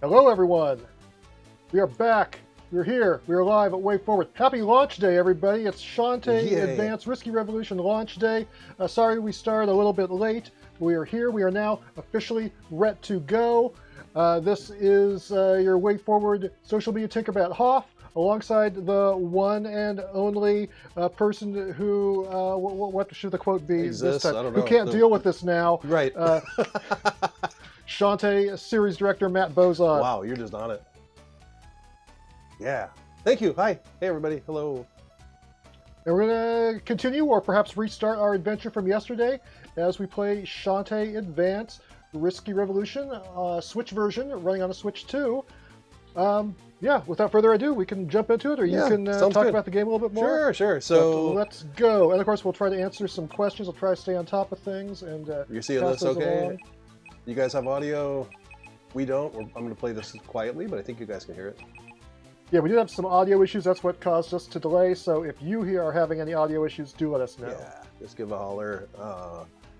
Hello, everyone. We are back. We're here. We are live at WayForward. Happy launch day, everybody. It's Shantae Advance Risky Revolution launch day. Sorry we started a little bit late. We are here. We are now officially ret to go. This is your WayForward social media Tinkerbat Hoff, alongside the one and only person who, what should the quote be this time? I don't know. Who can't deal with this now. Right. Shantae series director Matt Bozon. Wow, you're just on it. Yeah. Thank you. Hi. Hey, everybody. Hello. And we're going to continue or perhaps restart our adventure from yesterday as we play Shantae Advance Risky Revolution, Switch version, running on a Switch 2. Yeah, without further ado, we can jump into it, or you can talk about the game a little bit more. Sure. So let's go. And of course, we'll try to answer some questions. We'll try to stay on top of things. And you're seeing this okay? Along. You guys have audio? We don't. I'm going to play this quietly, but I think you guys can hear it. Yeah, we did have some audio issues. That's what caused us to delay. So if you here are having any audio issues, do let us know. Yeah, just give a holler.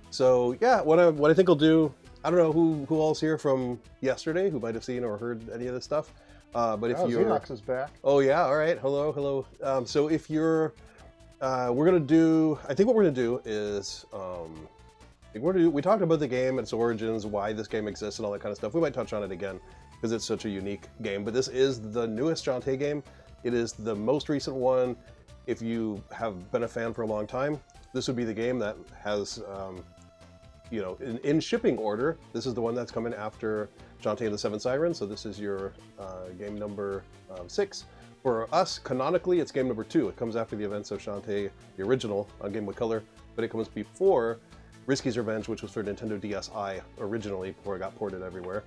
So yeah, what I think I'll do. I don't know who all's here from yesterday, who might have seen or heard any of this stuff. But if you're, Xenox is back. Oh yeah, all right. Hello. So if you're, we're gonna do. I think what we're gonna do is, we talked about the game, its origins, why this game exists, and all that kind of stuff. We might touch on it again because it's such a unique game. But this is the newest Shantae game. It is the most recent one. If you have been a fan for a long time, this would be the game that has, in shipping order. This is the one that's coming after Shantae and the Seven Sirens. So this is your game number 6. For us, canonically, it's game number 2. It comes after the events of Shantae, the original, on Game Boy Color, but it comes before Risky's Revenge, which was for Nintendo DSi originally, before it got ported everywhere.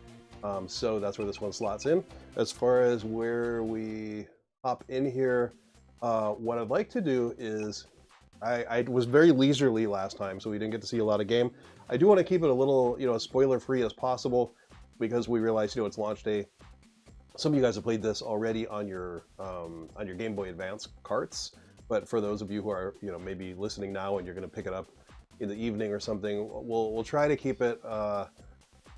So that's where this one slots in. As far as where we hop in here, what I'd like to do is, I was very leisurely last time, so we didn't get to see a lot of game. I do want to keep it a little, as spoiler-free as possible, because we realize, it's launch day. Some of you guys have played this already on your Game Boy Advance carts, but for those of you who are, maybe listening now and you're going to pick it up in the evening or something, we'll try to keep it,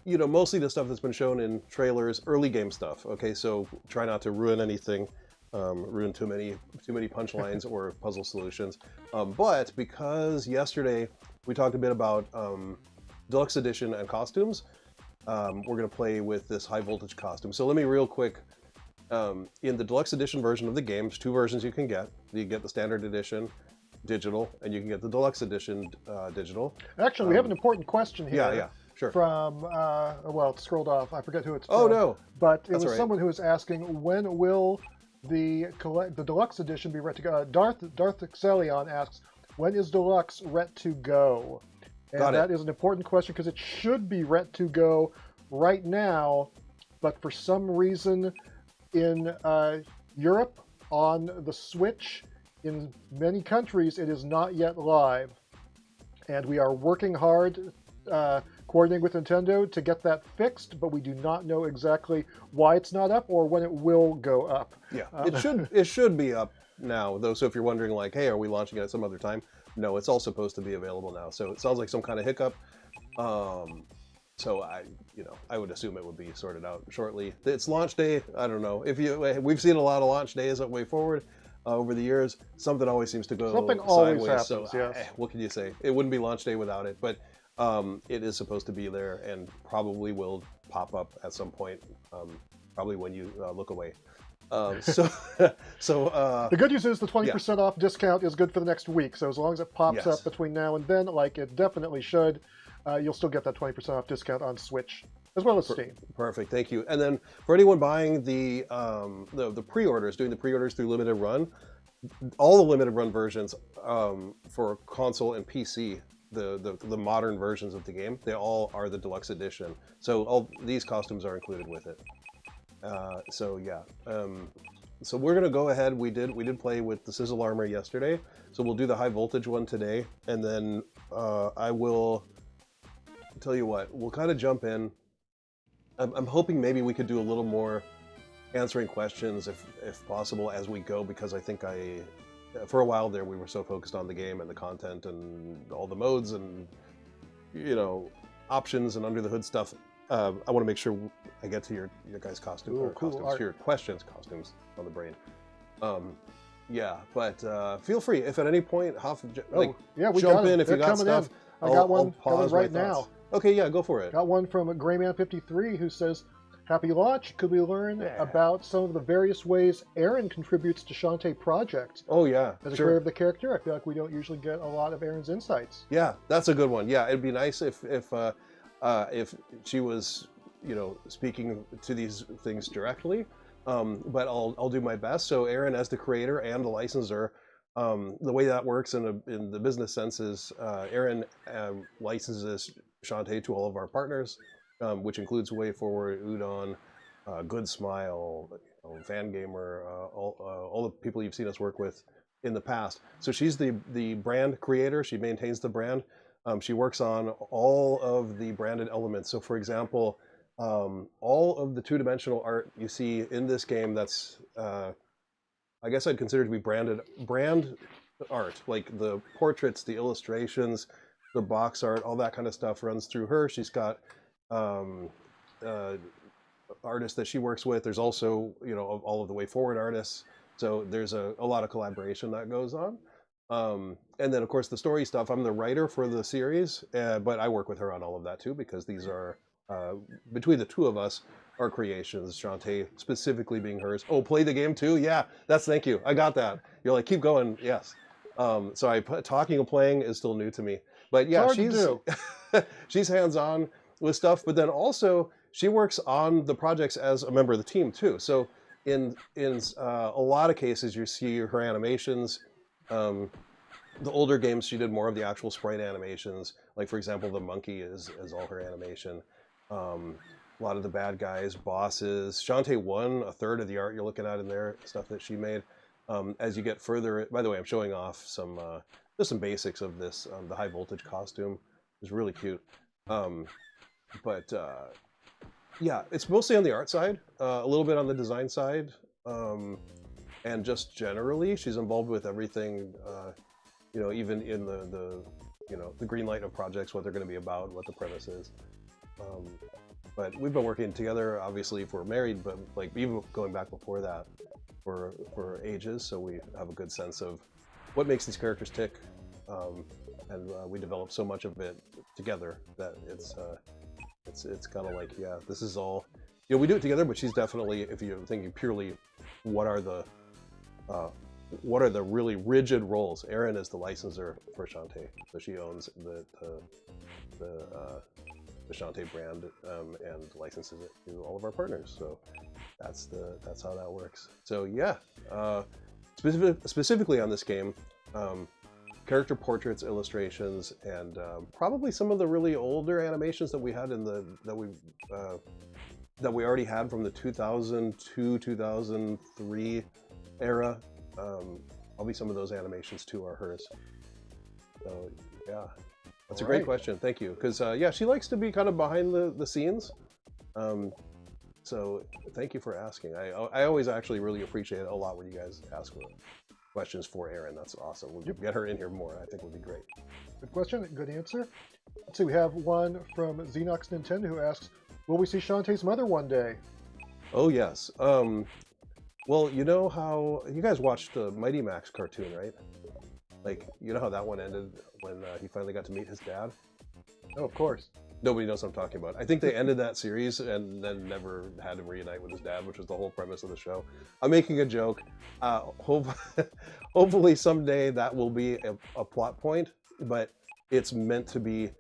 mostly the stuff that's been shown in trailers, early game stuff. Okay, so try not to ruin anything, ruin too many punchlines or puzzle solutions. But because yesterday we talked a bit about Deluxe Edition and costumes, we're going to play with this high voltage costume. So let me real quick, in the Deluxe Edition version of the game, there's 2 versions you can get. You can get the Standard Edition digital, and you can get the Deluxe Edition digital. Actually, we have an important question here. Yeah, sure. From, well, it scrolled off. I forget who it's from. Oh, no. But it was someone who was asking, when will the Deluxe Edition be ready to go? Darth Exelion asks, when is Deluxe ret to go? And that is an important question because it should be ret to go right now, but for some reason in Europe on the Switch, in many countries, it is not yet live. And we are working hard, coordinating with Nintendo to get that fixed, but we do not know exactly why it's not up or when it will go up. Yeah, it should be up now, though. So if you're wondering, like, hey, are we launching it at some other time? No, it's all supposed to be available now. So it sounds like some kind of hiccup. So I would assume it would be sorted out shortly. It's launch day. I don't know. We've seen a lot of launch days at WayForward over the years. Something always seems to go Something always sideways. Happens, so yes. What can you say? It wouldn't be launch day without it, but it is supposed to be there and probably will pop up at some point. Probably when you look away. The good news is the 20% off discount is good for the next week. So as long as it pops up between now and then, like it definitely should, you'll still get that 20% off discount on Switch as well as Steam. Perfect, thank you. And then for anyone buying the pre-orders, doing the pre-orders through Limited Run, all the Limited Run versions for console and PC, the modern versions of the game, they all are the Deluxe Edition. So all these costumes are included with it. So we're gonna go ahead. We did play with the Sizzle Armor yesterday, so we'll do the high voltage one today, and then I will tell you what, we'll kind of jump in. I'm hoping maybe we could do a little more answering questions if possible as we go, because I think for a while there we were so focused on the game and the content and all the modes and options and under the hood stuff. I want to make sure I get to your guys' costume, Ooh, or cool costumes, art. your questions, costumes on the brain. Yeah, but feel free if at any point, like, yeah, we jump got in if you They're got coming stuff. in. Got one pause right my thoughts. now. Okay, yeah, go for it. Got one from Grayman53 who says, "Happy launch. Could we learn about some of the various ways Aaron contributes to Shantae projects?" Oh yeah, As a sure. creator of the character, I feel like we don't usually get a lot of Aaron's insights. Yeah, that's a good one. Yeah, it'd be nice if she was, you know, speaking to these things directly. But I'll do my best. So Aaron, as the creator and the licensor, the way that works in the business sense is Aaron licenses Shantae to all of our partners, which includes WayForward, Udon, Good Smile, Fangamer, all the people you've seen us work with in the past. So she's the brand creator. She maintains the brand. She works on all of the branded elements. So for example, all of the two-dimensional art you see in this game, that's I guess I'd consider to be brand art, like the portraits, the illustrations, the box art, all that kind of stuff runs through her. She's got artists that she works with. There's also, you know, all of the WayForward artists. So there's a lot of collaboration that goes on. And then of course the story stuff, I'm the writer for the series, but I work with her on all of that too, because these are, between the two of us, our creations, Shantae specifically being hers. Oh, play the game too? Yeah, thank you. I got that. You're like, keep going. Yes. So talking and playing is still new to me. But yeah, she's hands-on with stuff, but then also she works on the projects as a member of the team too. So in a lot of cases, you see her animations. The older games, she did more of the actual sprite animations. Like for example, the monkey is all her animation. A lot of the bad guys, bosses. Shantae won a third of the art you're looking at in there, stuff that she made. As you get further, by the way, I'm showing off some just some basics of this. The high voltage costume is really cute. Yeah, it's mostly on the art side, a little bit on the design side, and just generally, she's involved with everything. You know, even in the you know, the green light of projects, what they're going to be about, what the premise is. But we've been working together, obviously, if we're married, but like even going back before that for ages, so we have a good sense of what makes these characters tick, and we develop so much of it together that it's kind of like, yeah, this is all, you know, we do it together, but she's definitely, if you're thinking purely, what are the really rigid roles? Erin is the licensor for Shantae, so she owns the Shantae brand and licenses it to all of our partners. So that's how that works. So yeah, specifically on this game, character portraits, illustrations, and probably some of the really older animations that we had that we already had from the 2002, 2003 era. Probably some of those animations too are hers. So yeah, that's a great question. Thank you. Because yeah, she likes to be kind of behind the scenes. So thank you for asking. I always actually really appreciate it a lot when you guys ask questions for Erin. That's awesome. We'll get her in here more. I think would be great. Good question. Good answer. Let's see. We have one from Xenox Nintendo who asks, "Will we see Shantae's mother one day?" Oh yes. Well, you know how you guys watched the Mighty Max cartoon, right? Like, you know how that one ended when he finally got to meet his dad? Oh, of course. Nobody knows what I'm talking about. I think they ended that series and then never had him reunite with his dad, which was the whole premise of the show. I'm making a joke. Hopefully someday that will be a plot point, but it's meant to be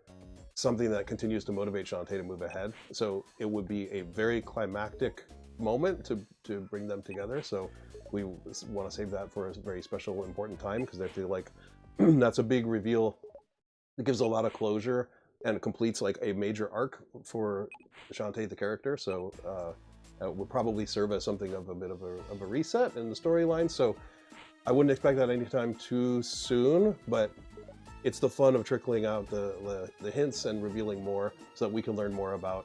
something that continues to motivate Shantae to move ahead. So it would be a very climactic moment to bring them together. So we want to save that for a very special, important time, because I feel like that's a big reveal. It gives a lot of closure and completes like a major arc for Shantae the character. So it would probably serve as something of a bit of a reset in the storyline. So I wouldn't expect that anytime too soon, but it's the fun of trickling out the hints and revealing more so that we can learn more about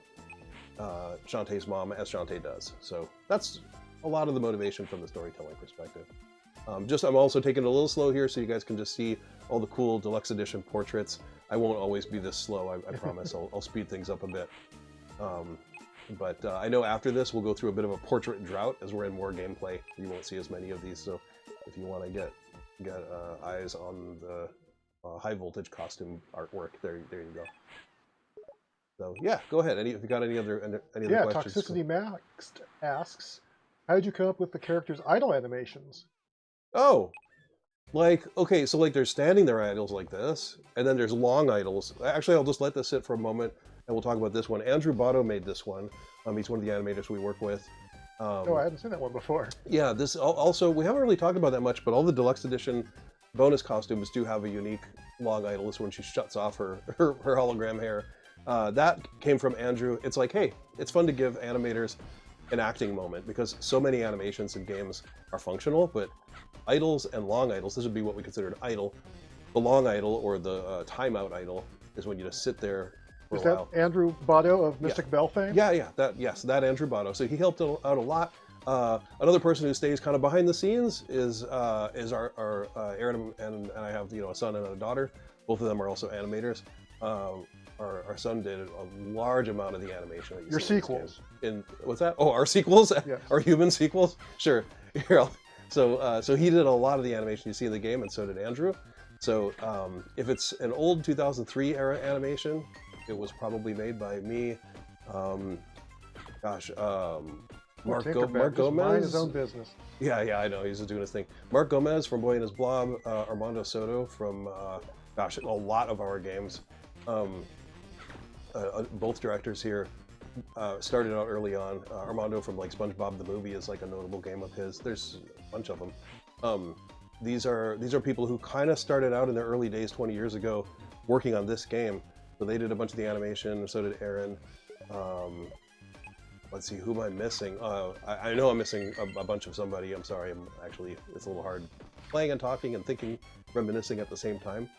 Shantae's mom as Shantae does. So that's a lot of the motivation from the storytelling perspective. I'm also taking it a little slow here so you guys can just see all the cool deluxe edition portraits. I won't always be this slow, I promise. I'll speed things up a bit. But I know after this we'll go through a bit of a portrait drought as we're in more gameplay. You won't see as many of these, so if you want to get eyes on the high voltage costume artwork, there you go. So yeah, go ahead. If you got any other questions? Toxicity Max asks, how did you come up with the characters' idle animations? Oh, like, okay, so like they're standing there idles like this, and then there's long idles. Actually, I'll just let this sit for a moment, and we'll talk about this one. Andrew Botto made this one. He's one of the animators we work with. Oh, I hadn't seen that one before. Yeah, this also, we haven't really talked about that much, but all the deluxe edition bonus costumes do have a unique long idle. This one, she shuts off her hologram hair. That came from Andrew. It's like, hey, it's fun to give animators an acting moment, because so many animations in games are functional, but idles and long idles, this would be what we consider an idle. The long idle, or the timeout idle, is when you just sit there for a while. Is that Andrew Botto of Mystic Bell fame? Yeah, that Andrew Botto. So he helped out a lot. Another person who stays kind of behind the scenes is our Aaron, and I have a son and a daughter. Both of them are also animators. Our son did a large amount of the animation. That Your sequels. What's that? Oh, our sequels? Yes. Our human sequels? Sure. Here, so he did a lot of the animation you see in the game, and so did Andrew. So if it's an old 2003 era animation, it was probably made by me. Mark Gomez. Mind his own business. Yeah, I know. He's just doing his thing. Mark Gomez from Boy and His Blob. Armando Soto from, a lot of our games. Both directors here started out early on. Armando from like SpongeBob the Movie is like a notable game of his. There's a bunch of them. These are people who kind of started out in their early days 20 years ago working on this game. So they did a bunch of the animation, so did Aaron. Let's see, who am I missing? I know I'm missing a bunch of somebody. I'm sorry. It's a little hard playing and talking and thinking, reminiscing at the same time.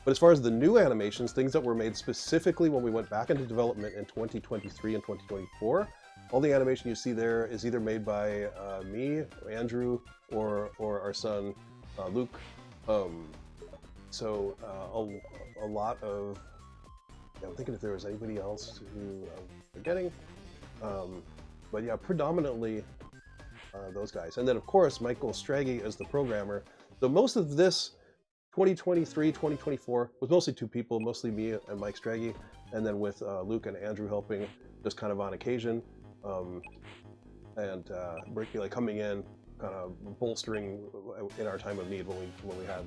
But as far as the new animations, things that were made specifically when we went back into development in 2023 and 2024, all the animation you see there is either made by me, Andrew, or our son, Luke. So a lot of, I'm thinking if there was anybody else who I'm forgetting, but yeah, predominantly those guys. And then of course, Michael Straggy is the programmer. So most of this 2023, 2024 was mostly two people, mostly me and Mike Straggy, and then with Luke and Andrew helping just kind of on occasion, and like coming in, kind of bolstering in our time of need when we had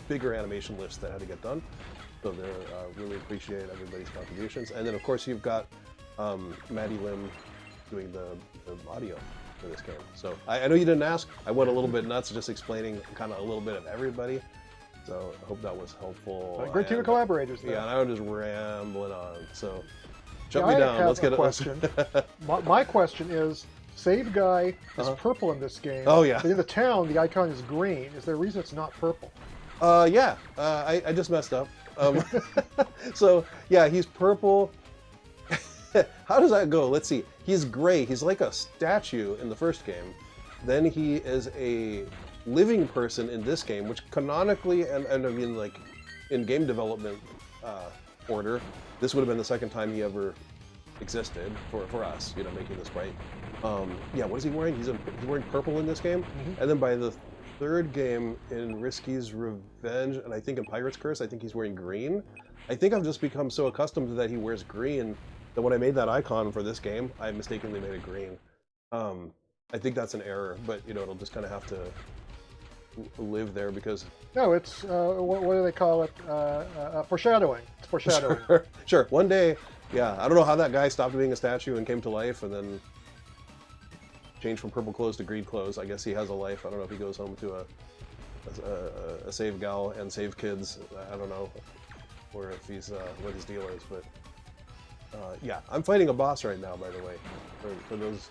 bigger animation lists that had to get done. So they really appreciate everybody's contributions. And then of course you've got Maddie Lim doing the audio for this game. So I know you didn't ask. I went a little bit nuts just explaining kind of a little bit of everybody. So I hope that was helpful. Great team of collaborators there. Yeah, and I'm just rambling on. So shut me down. Let's get a question. My question is, Save Guy is purple in this game. Oh yeah. But in the town, the icon is green. Is there a reason it's not purple? Yeah. I just messed up. So yeah, he's purple. How does that go? Let's see. He's gray. He's like a statue in the first game. Then he is a living person in this game, which canonically, and I mean like in game development order, this would have been the second time he ever existed for us, making this right. Yeah, what is he wearing? He's wearing purple in this game. Mm-hmm. And then by the third game in Risky's Revenge, and I think in Pirate's Curse, I think he's wearing green. I think I've just become so accustomed to that he wears green that when I made that icon for this game, I mistakenly made it green. I think that's an error, but it'll just kind of have to live there because... No, it's, what do they call it? Foreshadowing. It's foreshadowing. Sure. One day, yeah, I don't know how that guy stopped being a statue and came to life and then changed from purple clothes to green clothes. I guess he has a life. I don't know if he goes home to a save gal and save kids. I don't know, or if he's what his deal is, but yeah, I'm fighting a boss right now, by the way. For those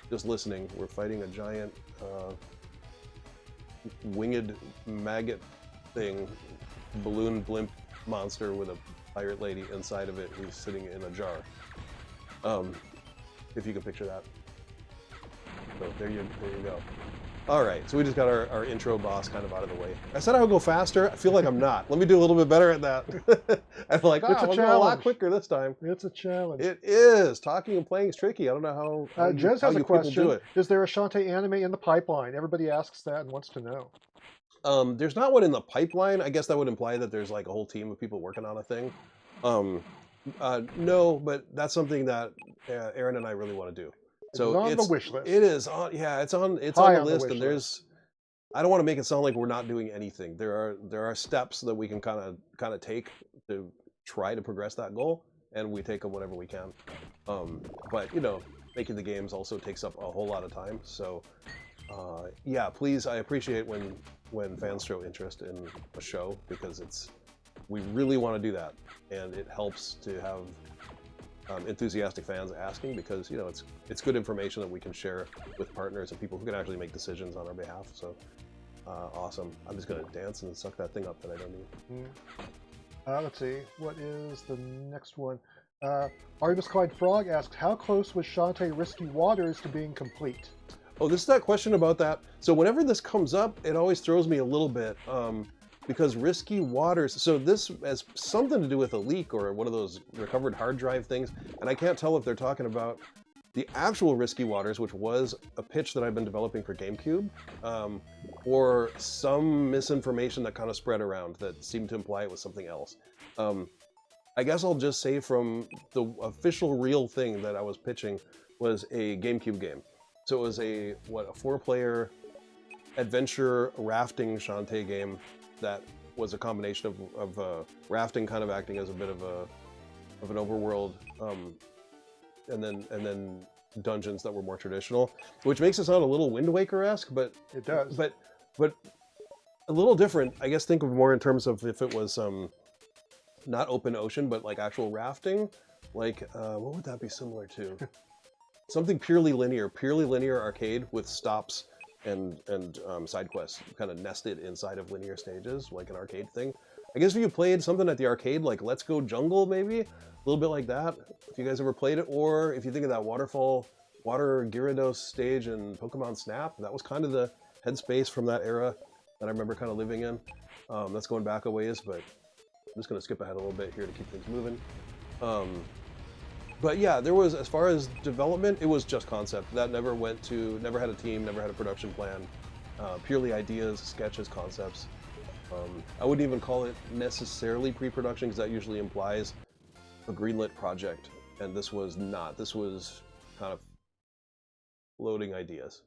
just listening, we're fighting a giant winged maggot thing, balloon blimp monster with a pirate lady inside of it who's sitting in a jar. If you can picture that. So there you go. All right, so we just got our intro boss kind of out of the way. I said I would go faster. I feel like I'm not. Let me do a little bit better at that. I'm like, It's a we'll go a lot quicker this time. It's a challenge. It is. Talking and playing is tricky. I don't know how Jez has a you people do question. it. Is there a Shantae anime in the pipeline? Everybody asks that and wants to know. There's not one in the pipeline. I guess that would imply that there's like a whole team of people working on a thing. No, but that's something that Aaron and I really want to do. So it's on the wish list. It is on. Yeah, it's on the list, and there's. I don't want to make it sound like we're not doing anything. There are steps that we can kind of take to try to progress that goal, and we take them whenever we can. But you know, making the games also takes up a whole lot of time. So yeah, please, I appreciate when fans show interest in a show, because we really want to do that, and it helps to have enthusiastic fans asking, because you know it's good information that we can share with partners and people who can actually make decisions on our behalf. So awesome. I'm just gonna dance and suck that thing up that I don't need. Let's see, what is the next one? Artemis Clyde Frog asks, how close was Shantae Risky Waters to being complete? Oh, this is that question about that. So whenever this comes up, it always throws me a little bit. Because Risky Waters, so this has something to do with a leak or one of those recovered hard drive things, and I can't tell if they're talking about the actual Risky Waters, which was a pitch that I've been developing for GameCube, or some misinformation that kind of spread around that seemed to imply it was something else. I guess I'll just say from the official real thing that I was pitching was a GameCube game. So it was a 4-player adventure rafting Shantae game that was a combination of rafting kind of acting as a bit of an overworld, and then dungeons that were more traditional, which makes it sound a little Wind Waker-esque, but it does. But a little different. I guess think of more in terms of if it was not open ocean, but like actual rafting. Like what would that be similar to? Something purely linear arcade with stops and side quests kind of nested inside of linear stages, like an arcade thing. I guess if you played something at the arcade, like Let's Go Jungle, maybe a little bit like that, if you guys ever played it, or if you think of that water Gyarados stage in Pokemon Snap, that was kind of the headspace from that era that I remember kind of living in. That's going back a ways, but I'm just going to skip ahead a little bit here to keep things moving. But yeah, there was, as far as development, it was just concept. That never had a team, never had a production plan. Purely ideas, sketches, concepts. I wouldn't even call it necessarily pre-production, because that usually implies a greenlit project. And this was not. This was kind of loading ideas.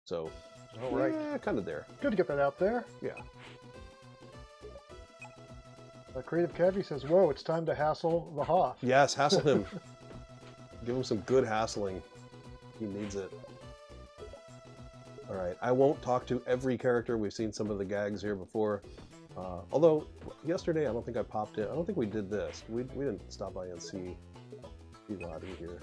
So, all right. Yeah, kind of there. Good to get that out there. Yeah. Creative Cavi says, whoa, it's time to hassle the Hoff. Yes, hassle him. Give him some good hassling. He needs it. All right, I won't talk to every character. We've seen some of the gags here before. Although, yesterday, I don't think I popped in. I don't think we did this. We didn't stop by and see Lottie here.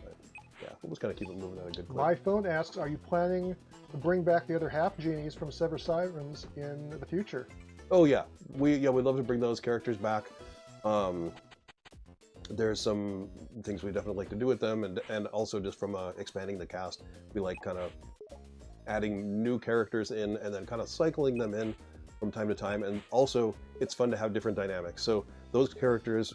But, yeah, we'll just kind of keep it moving at a good clip. My phone asks, are you planning to bring back the other half genies from Sever Sirens in the future? Oh, yeah. We'd love to bring those characters back. There's some things we definitely like to do with them, and also just from expanding the cast, we like kind of adding new characters in and then kind of cycling them in from time to time. And also, it's fun to have different dynamics. So those characters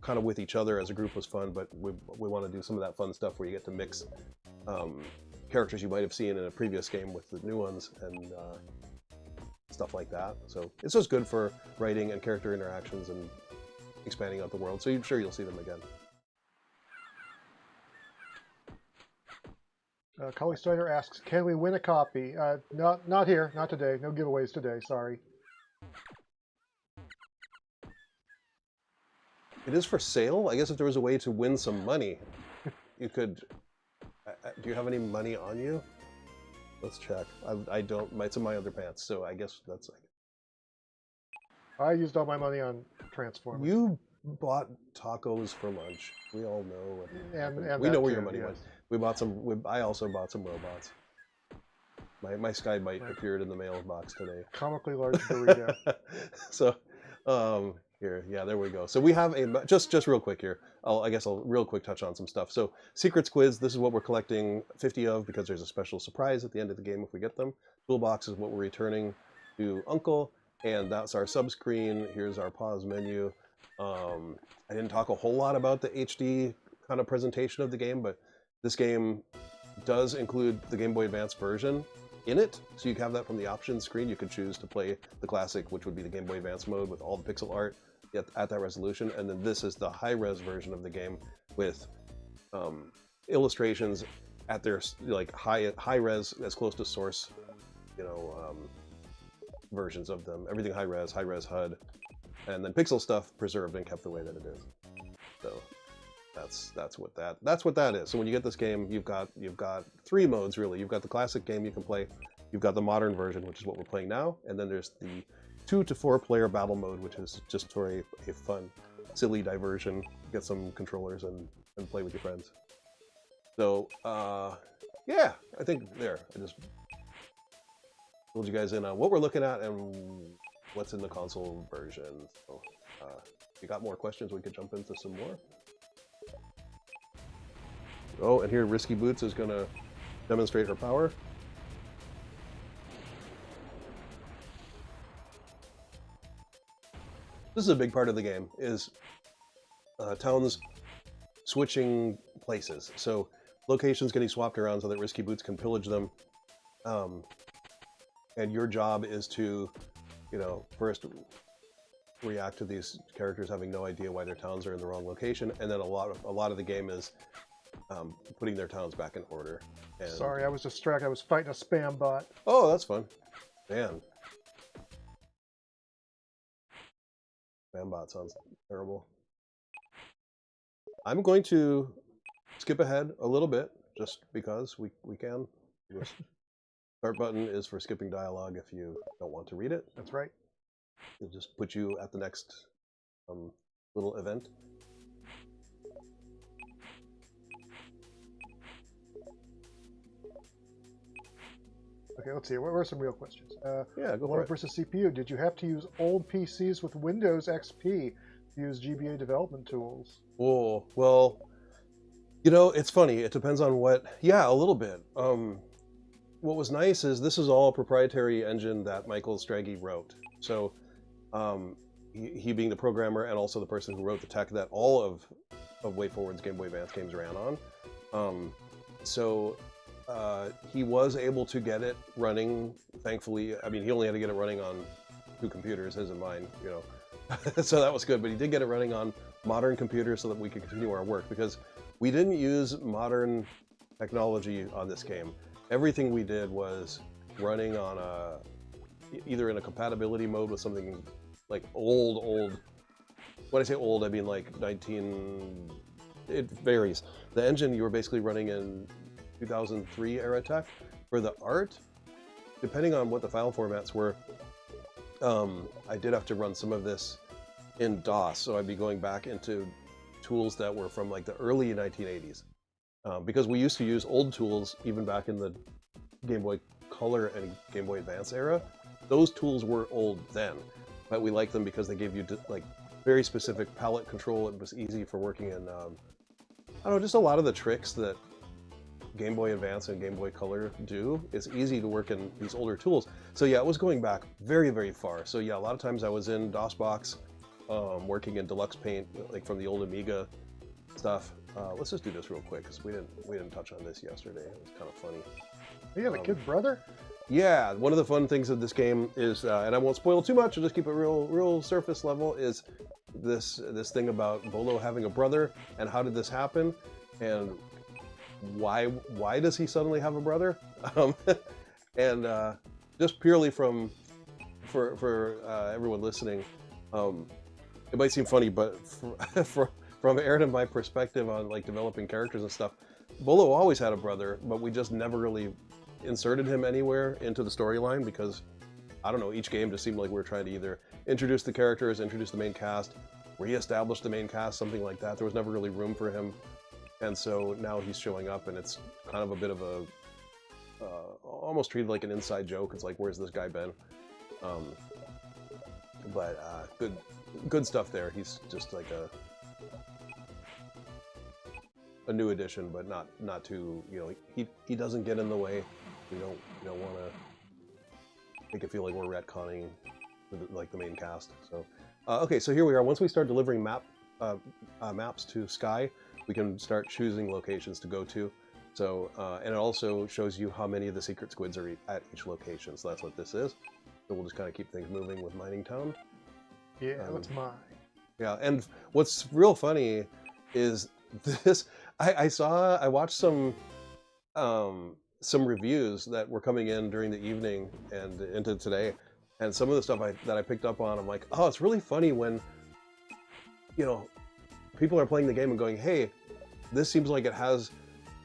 kind of with each other as a group was fun, but we want to do some of that fun stuff where you get to mix characters you might have seen in a previous game with the new ones and stuff like that. So it's just good for writing and character interactions and expanding out the world, so I'm sure you'll see them again. Cully Steiner asks, can we win a copy? Not here, not today. No giveaways today, sorry. It is for sale? I guess if there was a way to win some money, you could... do you have any money on you? Let's check. I don't. It's in my other pants, so I guess that's... I used all my money on Transformers. You bought tacos for lunch. We all know. And we know where your money went. We bought some. I also bought some robots. My Skybite appeared in the mailbox today. Comically large burrito. So, Here, yeah, there we go. So we have a just real quick here. I guess I'll real quick touch on some stuff. So secrets quiz. This is what we're collecting 50 of because there's a special surprise at the end of the game if we get them. Toolbox is what we're returning to Uncle, and that's our sub screen. Here's our pause menu. I didn't talk a whole lot about the HD kind of presentation of the game, but this game does include the Game Boy Advance version in it, so you can have that from the options screen. You could choose to play the classic, which would be the Game Boy Advance mode with all the pixel art at that resolution, and then this is the high-res version of the game with illustrations at their like high-res, as close to source, versions of them. Everything high-res HUD, and then pixel stuff preserved and kept the way that it is. So that's what that is. So when you get this game, you've got 3 modes really. You've got the classic game you can play. You've got the modern version, which is what we're playing now, and then there's the 2 to 4 player battle mode, which is just for a fun, silly diversion. Get some controllers and play with your friends. So yeah, I think I just told you guys in on what we're looking at and what's in the console version. So if you got more questions, we could jump into some more. Oh, and here Risky Boots is going to demonstrate her power. This is a big part of the game, is towns switching places. So locations getting swapped around so that Risky Boots can pillage them. And your job is to, first react to these characters having no idea why their towns are in the wrong location, and then a lot of the game is putting their towns back in order. And... Sorry, I was distracted. I was fighting a spam bot. Oh, that's fun. Man. Spam bot sounds terrible. I'm going to skip ahead a little bit, just because we can. The start button is for skipping dialogue if you don't want to read it. That's right. It'll just put you at the next little event. Okay, let's see. What were some real questions? Yeah, go for One it. versus CPU. Did you have to use old PCs with Windows XP to use GBA development tools? Oh, well, it's funny. It depends on what... Yeah, a little bit. What was nice is this is all a proprietary engine that Michael Stragi wrote. So he being the programmer and also the person who wrote the tech that all of WayForward's Game Boy Advance games ran on. He was able to get it running, thankfully. I mean, he only had to get it running on 2 computers, his and mine, so that was good. But he did get it running on modern computers so that we could continue our work, because we didn't use modern technology on this game. Everything we did was running on either in a compatibility mode with something like old. When I say old, I mean like it varies. The engine you were basically running in 2003 era tech. For the art, depending on what the file formats were, I did have to run some of this in DOS, so I'd be going back into tools that were from like the early 1980s, because we used to use old tools even back in the Game Boy Color and Game Boy Advance era. Those tools were old then, but we liked them because they gave you like very specific palette control. It was easy for working in I don't know, just a lot of the tricks that Game Boy Advance and Game Boy Color do. It's easy to work in these older tools. So yeah, it was going back very, very far. So yeah, a lot of times I was in DOSBox, working in Deluxe Paint, like from the old Amiga stuff. Let's just do this real quick because we didn't touch on this yesterday. It was kind of funny. You have a kid brother? Yeah, one of the fun things of this game is, and I won't spoil too much, I'll just keep it real surface level, is this thing about Bolo having a brother, and how did this happen, and why does he suddenly have a brother? And just purely for everyone listening, it might seem funny, but from Aaron and my perspective on like developing characters and stuff, Bolo always had a brother, but we just never really inserted him anywhere into the storyline because, I don't know, each game just seemed like we were trying to either introduce the characters, introduce the main cast, re-establish the main cast, something like that. There was never really room for him. And so now he's showing up, and it's kind of a bit of a, almost treated like an inside joke. It's like, where's this guy been? But good stuff there. He's just like a new addition, but not too, you know, he doesn't get in the way. We don't want to make it feel like we're retconning like the main cast. So okay, so here we are. Once we start delivering maps to Sky, we can start choosing locations to go to. So and it also shows you how many of the secret squids are at each location. So that's what this is. So we'll just kind of keep things moving with Mining Town. Yeah, that's mine. Yeah, and what's real funny is this. I watched some reviews that were coming in during the evening and into today, and some of the stuff that I picked up on, I'm like, oh, it's really funny when, you know, people are playing the game and going, hey, this seems like it has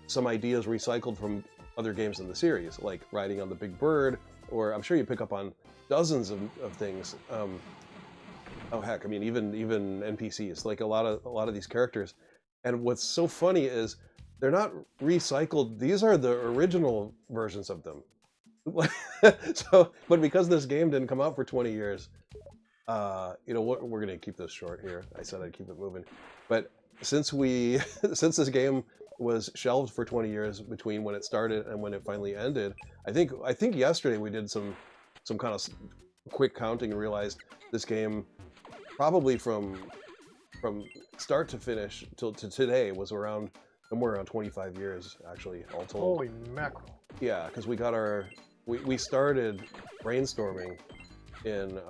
some ideas recycled from other games in the series, like riding on the big bird, or I'm sure you pick up on dozens of things. Oh heck, I mean, even NPCs, like a lot of these characters. And what's so funny is they're not recycled. These are the original versions of them. So, but because this game didn't come out for 20 years, you know, we're gonna keep this short here. I said I'd keep it moving, but since this game was shelved for 20 years between when it started and when it finally ended, I think yesterday we did some kind of quick counting and realized this game probably from start to finish to today was somewhere around 25 years actually, all told. Holy mackerel. Yeah, because we started brainstorming in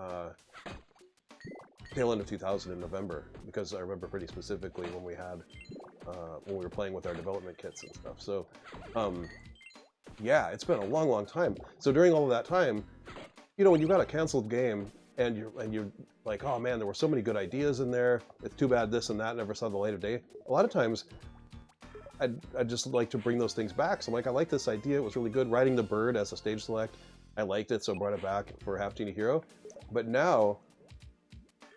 tail end of 2000 in November, because I remember pretty specifically when we were playing with our development kits and stuff. So yeah, it's been a long time. So during all of that time, you know, when you got a canceled game and you're like, oh man, there were so many good ideas in there, it's too bad this and that never saw the light of day. A lot of times I'd just like to bring those things back. So I'm like, I like this idea, it was really good. Riding the bird as a stage select, I liked it, so I brought it back for Half Genie Hero. But now,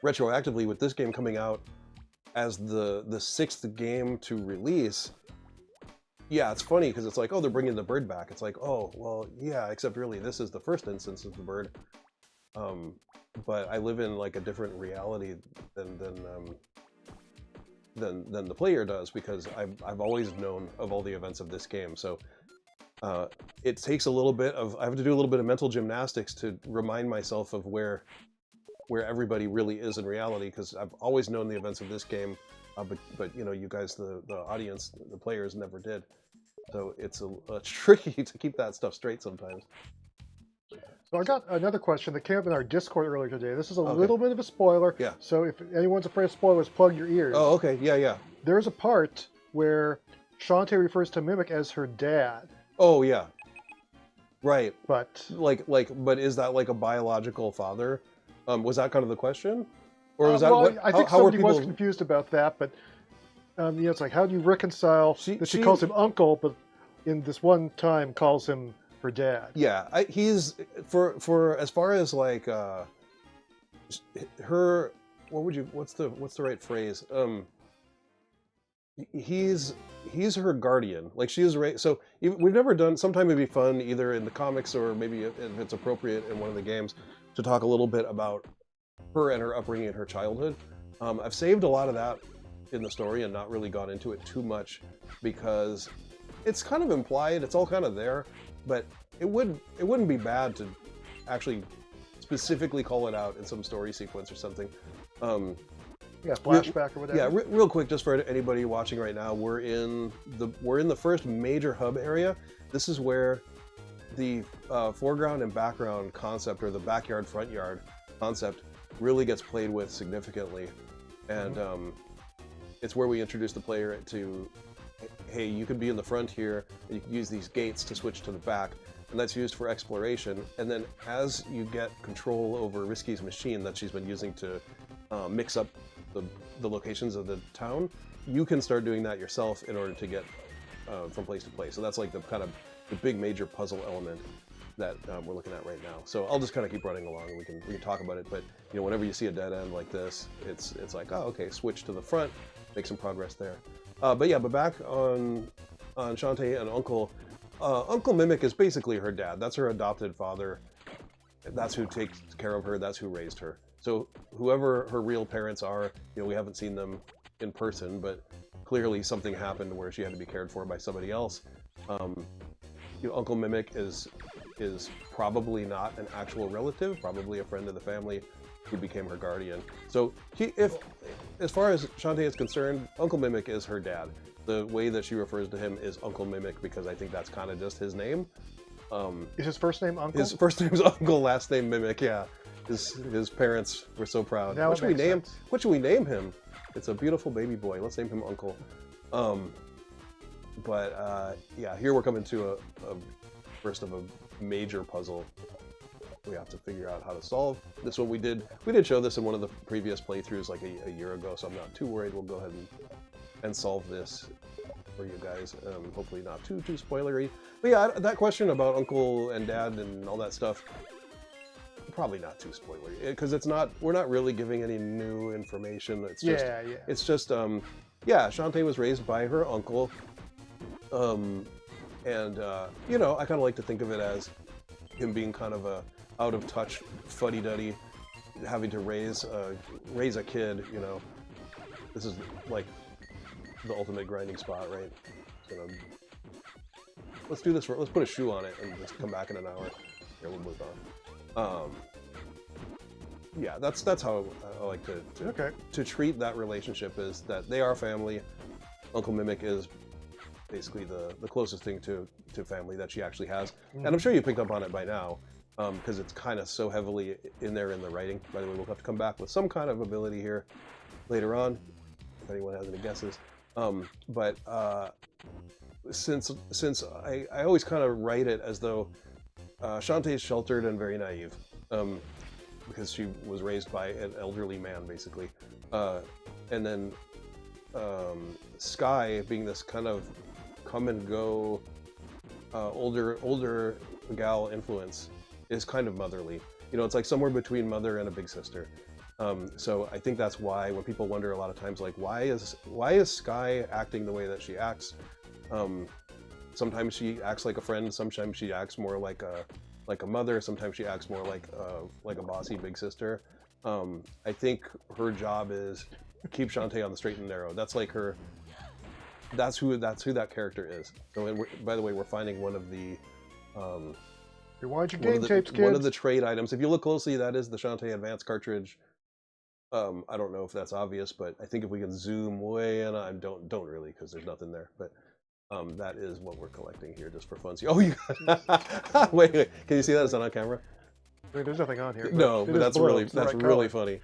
retroactively, with this game coming out as the 6th game to release, yeah, it's funny because it's like, oh, they're bringing the bird back. It's like, oh, well, yeah, except really this is the first instance of the bird. But I live in like a different reality than the player does, because I've always known of all the events of this game. So it takes a little bit of, I have to do a little bit of mental gymnastics to remind myself of where everybody really is in reality, because I've always known the events of this game, but you know, you guys, the audience, the players, never did. So it's a tricky to keep that stuff straight sometimes. So I got another question that came up in our Discord earlier today. This is a little bit of a spoiler. Yeah. So if anyone's afraid of spoilers, plug your ears. Oh, okay. Yeah. There's a part where Shantae refers to Mimic as her dad. Oh, yeah. Right. But but is that like a biological father? Was that kind of the question? Or was that well, what, I think how somebody were people... was confused about that, but you know, it's like, how do you reconcile that she calls him uncle, but in this one time calls him her dad? Yeah, he's for as far as like her. What's the right phrase? He's her guardian. Like, she is right. So we've never done. Sometime it'd be fun, either in the comics or maybe if it's appropriate in one of the games, to talk a little bit about her and her upbringing in her childhood. I've saved a lot of that in the story and not really gone into it too much, because it's kind of implied. It's all kind of there. But it wouldn't be bad to actually specifically call it out in some story sequence or something. Yeah, flashback or whatever. Yeah, real quick, just for anybody watching right now, we're in the first major hub area. This is where the foreground and background concept, or the backyard front yard concept, really gets played with significantly, and it's where we introduce the player to, hey, you can be in the front here, and you can use these gates to switch to the back, and that's used for exploration. And then as you get control over Risky's machine that she's been using to mix up the locations of the town, you can start doing that yourself in order to get from place to place. So that's like the kind of the big major puzzle element that we're looking at right now. So I'll just kind of keep running along, and we can talk about it. But you know, whenever you see a dead end like this, it's like, oh, okay, switch to the front, make some progress there. But back on Shantae and Uncle. Uncle Mimic is basically her dad. That's her adopted father. That's who takes care of her. That's who raised her. So whoever her real parents are, we haven't seen them in person, but clearly something happened where she had to be cared for by somebody else. Uncle Mimic is probably not an actual relative, probably a friend of the family who became her guardian. So as far as Shantae is concerned, Uncle Mimic is her dad. The way that she refers to him is Uncle Mimic because I think that's kind of just his name. Is his first name Uncle? His first name's Uncle, last name Mimic. Yeah, his parents were so proud. Now What should we name him? It's a beautiful baby boy. Let's name him Uncle. Yeah, here we're coming to a first of a major puzzle we have to figure out how to solve. This one we did show this in one of the previous playthroughs like a year ago, so I'm not too worried. We'll go ahead and solve this for you guys. Hopefully not too spoilery. But yeah, that question about Uncle and Dad and all that stuff, probably not too spoilery because we're not really giving any new information. It's just it's just Shantae was raised by her uncle. I kind of like to think of it as him being kind of a out of touch fuddy-duddy, having to raise a kid. This is like the ultimate grinding spot, right? Let's do this. Let's put a shoe on it and just come back in an hour. Here, we'll move on. Yeah, that's how I like to treat that relationship, is that they are family. Uncle Mimic is basically the closest thing to family that she actually has. And I'm sure you picked up on it by now, because it's kind of so heavily in there in the writing. By the way, we'll have to come back with some kind of ability here later on, if anyone has any guesses. Since I always kind of write it as though Shantae is sheltered and very naive, because she was raised by an elderly man, basically. And then Sky, being this kind of come and go older gal influence, is kind of motherly. It's like somewhere between mother and a big sister. So I think that's why when people wonder a lot of times, like, why is Sky acting the way that she acts? Sometimes she acts like a friend, sometimes she acts more like a mother, sometimes she acts more like a bossy big sister. I think her job is keep Shantae on the straight and narrow. That's like her. That's who that character is. So, by the way, we're finding one of the rewind your game tapes, kids. One of the trade items. If you look closely, that is the Shantae Advance cartridge. I don't know if that's obvious, but I think if we can zoom way in, I don't really, because there's nothing there. But that is what we're collecting here, just for fun. Oh, you wait, can you see that? It's not on camera. I mean, there's nothing on here. No, but that's really funny.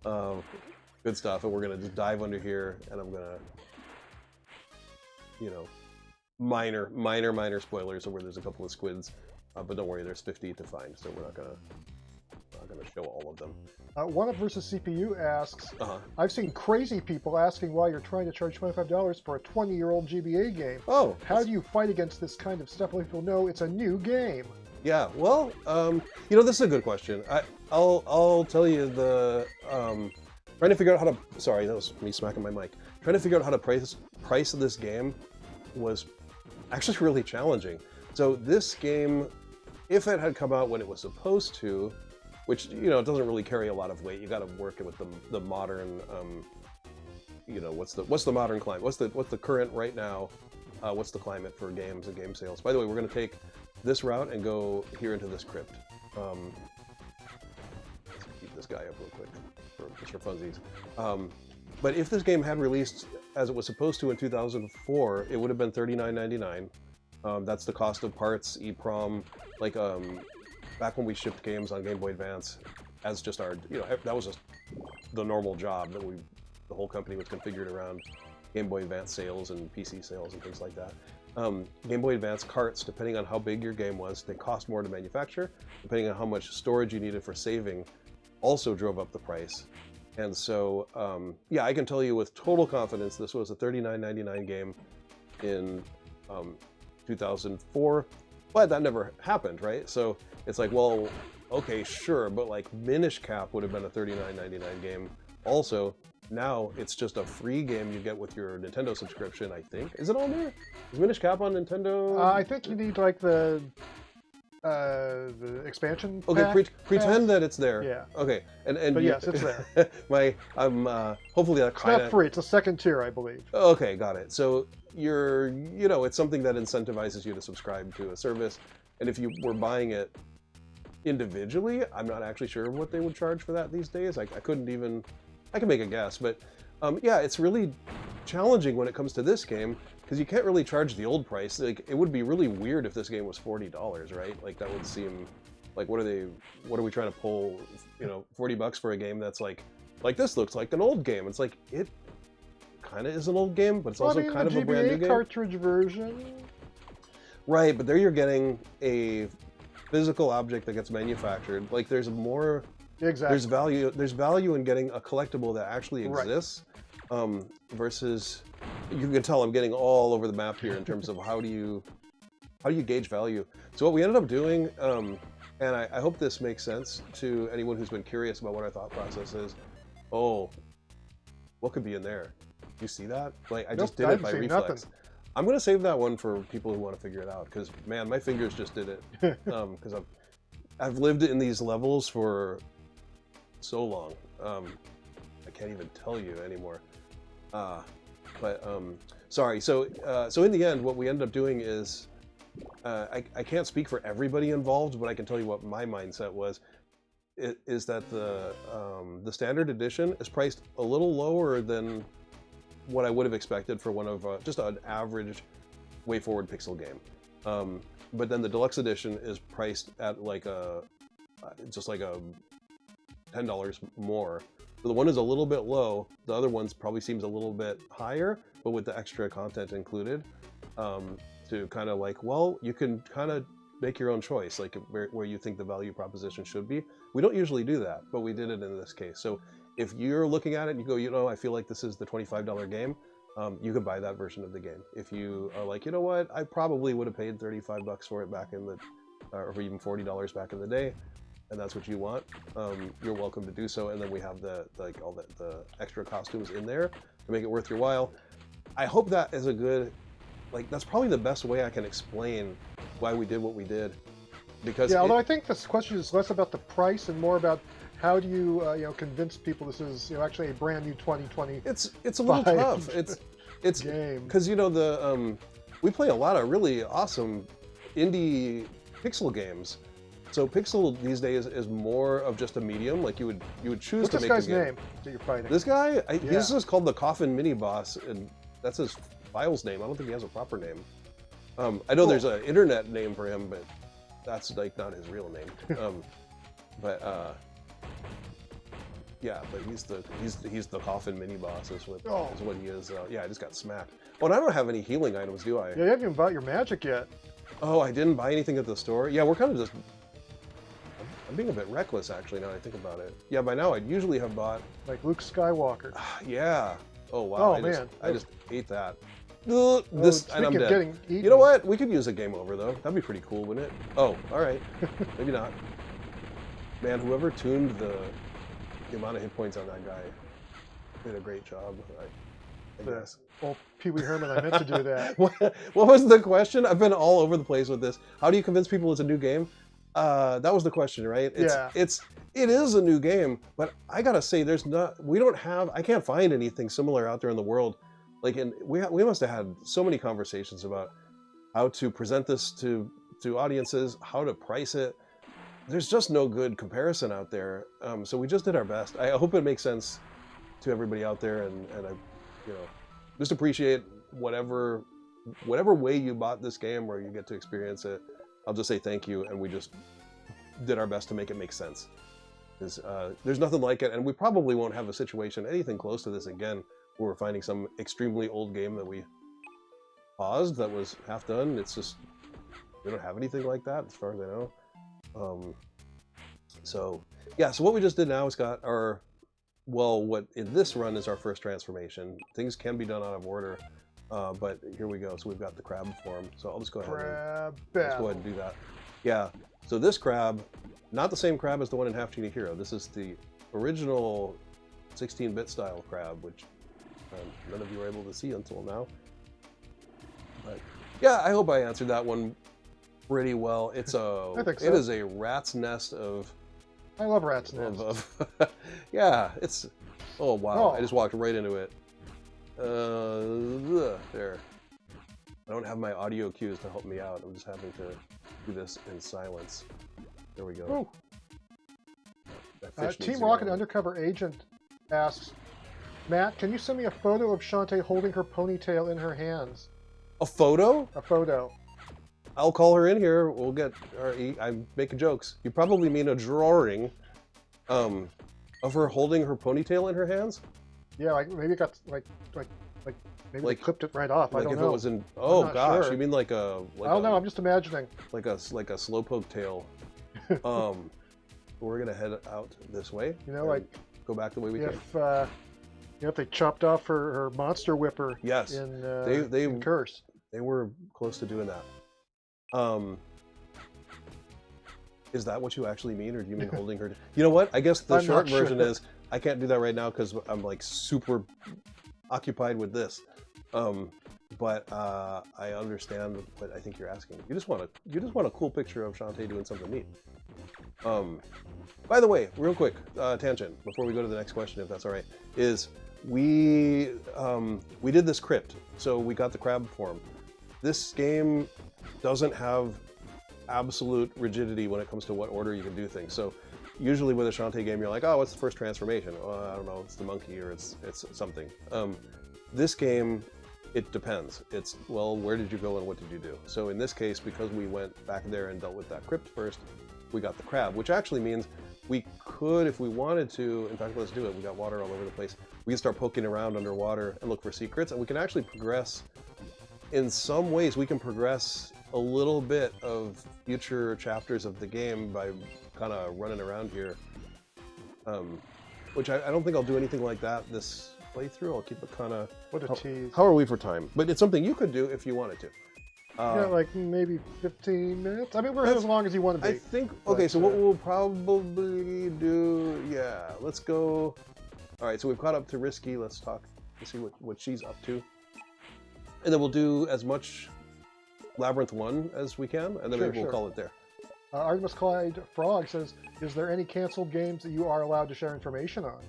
Good stuff. And we're gonna just dive under here, and I'm gonna, minor spoilers of where there's a couple of squids, but don't worry, there's 50 to find, so we're not gonna show all of them. One Up versus CPU asks, I've seen crazy people asking why you're trying to charge $25 for a 20-year-old GBA game. Oh, how do you fight against this kind of stuff? Let people know it's a new game. Yeah, well, this is a good question. I'll tell you trying to figure out how to. Sorry, that was me smacking my mic. Trying to figure out how to price this game was actually really challenging. So this game, if it had come out when it was supposed to, which it doesn't really carry a lot of weight. You got to work it with the modern, what's the modern climate? What's the current right now? What's the climate for games and game sales? By the way, we're going to take this route and go here into this crypt. Let's keep this guy up real quick, just for funsies. But if this game had released as it was supposed to in 2004, it would have been $39.99. That's the cost of parts, EEPROM, like back when we shipped games on Game Boy Advance as just our, that was just the normal job that the whole company was configured around Game Boy Advance sales and PC sales and things like that. Game Boy Advance carts, depending on how big your game was, they cost more to manufacture. Depending on how much storage you needed for saving, also drove up the price. And so, I can tell you with total confidence, this was a $39.99 game in 2004, but that never happened, right? So it's like, well, okay, sure, but like Minish Cap would have been a $39.99 game. Also, now it's just a free game you get with your Nintendo subscription, I think. Is it on there? Is Minish Cap on Nintendo? I think you need like the The expansion Okay, pack pretend that it's there. Yeah. Okay, and But yes, it's there. I'm hopefully that It's kind not of free. It's a second tier, I believe. okay, got it. So it's something that incentivizes you to subscribe to a service, and if you were buying it individually, I'm not actually sure what they would charge for that these days. I couldn't even, I can make a guess, but yeah, it's really challenging when it comes to this game because you can't really charge the old price. Like it would be really weird if this game was $40, right? Like that would seem like what are we trying to pull? $40 for a game that's like this looks like an old game. It's like it kind of is an old game, but it's also kind of a brand new game. Cartridge version. Right, but there you're getting a physical object that gets manufactured. Like there's more. Exactly. There's value in getting a collectible that actually exists, versus you can tell I'm getting all over the map here in terms of how do you gauge value. So what we ended up doing, and I hope this makes sense to anyone who's been curious about what our thought process is. Oh, what could be in there? You see that? Like I just did it by reflex. Nothing. I'm gonna save that one for people who want to figure it out because man, my fingers just did it. Because I've lived in these levels for so long. I can't even tell you anymore. Sorry. So in the end, what we ended up doing is, I can't speak for everybody involved, but I can tell you what my mindset was. Is that the standard edition is priced a little lower than what I would have expected for one of just an average WayForward pixel game. But then the deluxe edition is priced at like just like a $10 more. So the one is a little bit low. The other one's probably seems a little bit higher, but with the extra content included, to kind of like, well, you can kind of make your own choice, like where you think the value proposition should be. We don't usually do that, but we did it in this case. So if you're looking at it and you go, I feel like this is the $25 game, you could buy that version of the game. If you are like, you know what, I probably would have paid $35 for it back in the, or even $40 back in the day, and that's what you want, you're welcome to do so. And then we have the extra costumes in there to make it worth your while. I hope that is a good, that's probably the best way I can explain why we did what we did. Because although I think this question is less about the price and more about how do you convince people this is actually a brand new 2020. It's a little tough. It's game because we play a lot of really awesome indie pixel games. So pixel these days is more of just a medium. Like you would choose to make a game. What's this guy's name that you're fighting? This guy, he's just called the Coffin Mini Boss, and that's his file's name. I don't think he has a proper name. I know there's an internet name for him, but that's like not his real name. Yeah, but he's the Coffin Mini Boss is what he is. Yeah, I just got smacked. Oh, and I don't have any healing items, do I? Yeah, you haven't even bought your magic yet. Oh, I didn't buy anything at the store. Yeah, we're kind of just. I'm being a bit reckless, actually, now I think about it. Yeah, by now I'd usually have bought... Like Luke Skywalker. Yeah. Oh, wow. Man. I just ate that. And I'm dead. You know what? We could use a game over, though. That'd be pretty cool, wouldn't it? Oh, all right. Maybe not. Man, whoever tuned the amount of hit points on that guy did a great job, I guess. Well, Pee Wee Herman, I meant to do that. What was the question? I've been all over the place with this. How do you convince people it's a new game? That was the question, right? It is a new game, but I gotta say, I can't find anything similar out there in the world. We must have had so many conversations about how to present this to audiences, how to price it. There's just no good comparison out there. So we just did our best. I hope it makes sense to everybody out there, and I, just appreciate whatever way you bought this game or you get to experience it. I'll just say thank you, and we just did our best to make it make sense. There's nothing like it, and we probably won't have a situation anything close to this again, where we're finding some extremely old game that we paused that was half done. It's just, we don't have anything like that as far as I know. So what we just did now is got what in this run is our first transformation. Things can be done out of order. But here we go. So we've got the crab form. So I'll just go ahead and do that. Yeah. So this crab, not the same crab as the one in Half Genie Hero. This is the original 16-bit style crab, which none of you were able to see until now. But yeah, I hope I answered that one pretty well. It's a I think so. it is a rat's nest of I love rat's nest. yeah, it's oh wow. Oh. I just walked right into it. There. I don't have my audio cues to help me out. I'm just having to do this in silence. There we go. Team Rocket Undercover Agent asks, Matt, can you send me a photo of Shantae holding her ponytail in her hands? A photo? A photo. I'll call her in here. We'll get. I'm making jokes. You probably mean a drawing, of her holding her ponytail in her hands. Yeah, like maybe it got maybe they clipped it right off. Like I don't if know. it was in. Oh gosh, sure. you mean like a? I don't know. I'm just imagining. Like a slowpoke tail. We're gonna head out this way. You know, like go back the way we came. If they chopped off her monster whipper. Yes. In Curse. They were close to doing that. Is that what you actually mean, or do you mean holding her? You know what? I guess the short version is I can't do that right now because I'm like super occupied with this. But I understand what I think you're asking. You just want a cool picture of Shantae doing something neat. By the way, real quick tangent before we go to the next question, if that's all right, is we did this crypt, so we got the crab form. This game doesn't have absolute rigidity when it comes to what order you can do things. So usually with a Shantae game, you're like, oh, what's the first transformation? Oh, I don't know, it's the monkey or it's something. This game, it depends. It's, well, where did you go and what did you do? So in this case, because we went back there and dealt with that crypt first, we got the crab, which actually means we could, if we wanted to, in fact, let's do it. We got water all over the place. We can start poking around underwater and look for secrets, and we can actually progress. In some ways, we can progress a little bit of future chapters of the game by kind of running around here, which I don't think I'll do anything like that this playthrough. I'll keep it kind of... What a tease. How are we for time? But it's something you could do if you wanted to. Yeah, like maybe 15 minutes. I mean, we're here as long as you want to be. I think, okay, so what we'll probably do, yeah, let's go. All right, so we've caught up to Risky. Let's see what she's up to. And then we'll do as much Labyrinth 1 as we can, and then maybe we'll call it there. Artemis Clyde Frog says, is there any canceled games that you are allowed to share information on?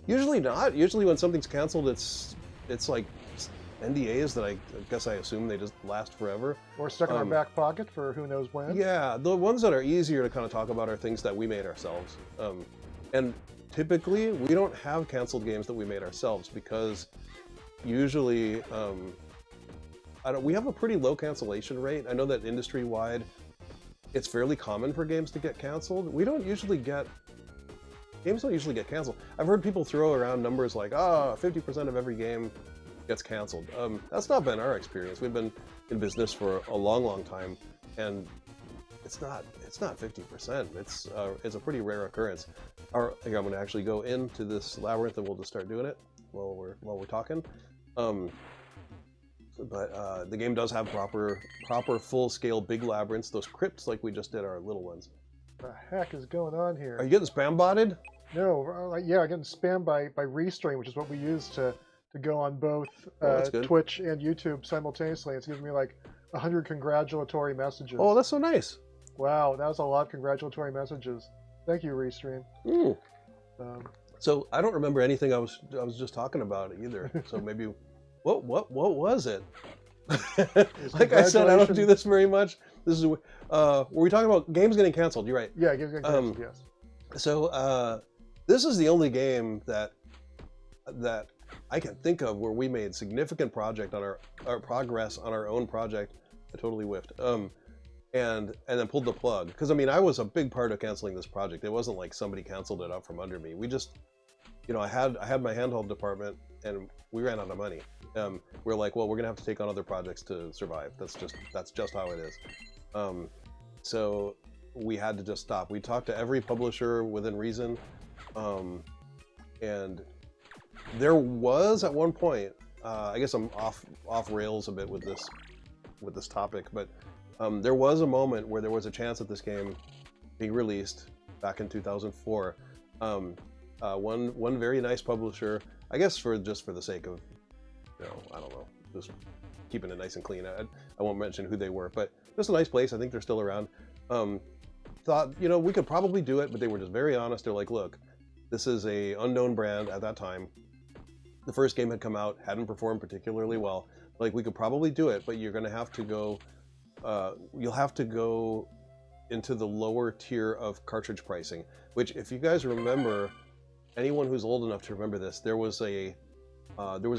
Usually not. Usually when something's canceled, it's like NDAs that I guess I assume they just last forever. Or stuck in our back pocket for who knows when. Yeah, the ones that are easier to kind of talk about are things that we made ourselves. And typically, we don't have canceled games that we made ourselves because usually we have a pretty low cancellation rate. I know that industry-wide, it's fairly common for games to get canceled. Games don't usually get canceled. I've heard people throw around numbers like, 50% of every game gets canceled. That's not been our experience. We've been in business for a long, long time, and it's not 50%. It's a pretty rare occurrence. I think I'm going to actually go into this labyrinth, and we'll just start doing it while we're talking. But the game does have proper full-scale big labyrinths. Those crypts, like we just did, are little ones. What the heck is going on here? Are you getting spam botted? No, yeah, I'm getting spammed by Restream, which is what we use to go on both Twitch and YouTube simultaneously. It's giving me like 100 congratulatory messages. Oh, that's so nice. Wow, that was a lot of congratulatory messages. Thank you, Restream. So I don't remember anything I was just talking about either. So maybe what was it? Like I said, I don't do this very much. This is were we talking about games getting canceled? You're right. Yeah, games getting canceled. Yes. So this is the only game that I can think of where we made significant progress on our own project. I totally whiffed. And then pulled the plug, because I mean I was a big part of canceling this project. It wasn't like somebody canceled it out from under me. We just, I had my handheld department and we ran out of money. We're like, well, we're gonna have to take on other projects to survive. That's just how it is. So we had to just stop. We talked to every publisher within reason, and there was at one point, I guess I'm off rails a bit with this topic, but there was a moment where there was a chance of this game being released back in 2004. One very nice publisher, I guess just for the sake of, I don't know, just keeping it nice and clean. I won't mention who they were, but just a nice place. I think they're still around. Thought, you know, we could probably do it, but they were just very honest. They're like, look, this is a unknown brand at that time. The first game had come out, hadn't performed particularly well. Like, we could probably do it, but you're going to have to go, you'll have to go into the lower tier of cartridge pricing, which, if you guys remember, anyone who's old enough to remember this, there was a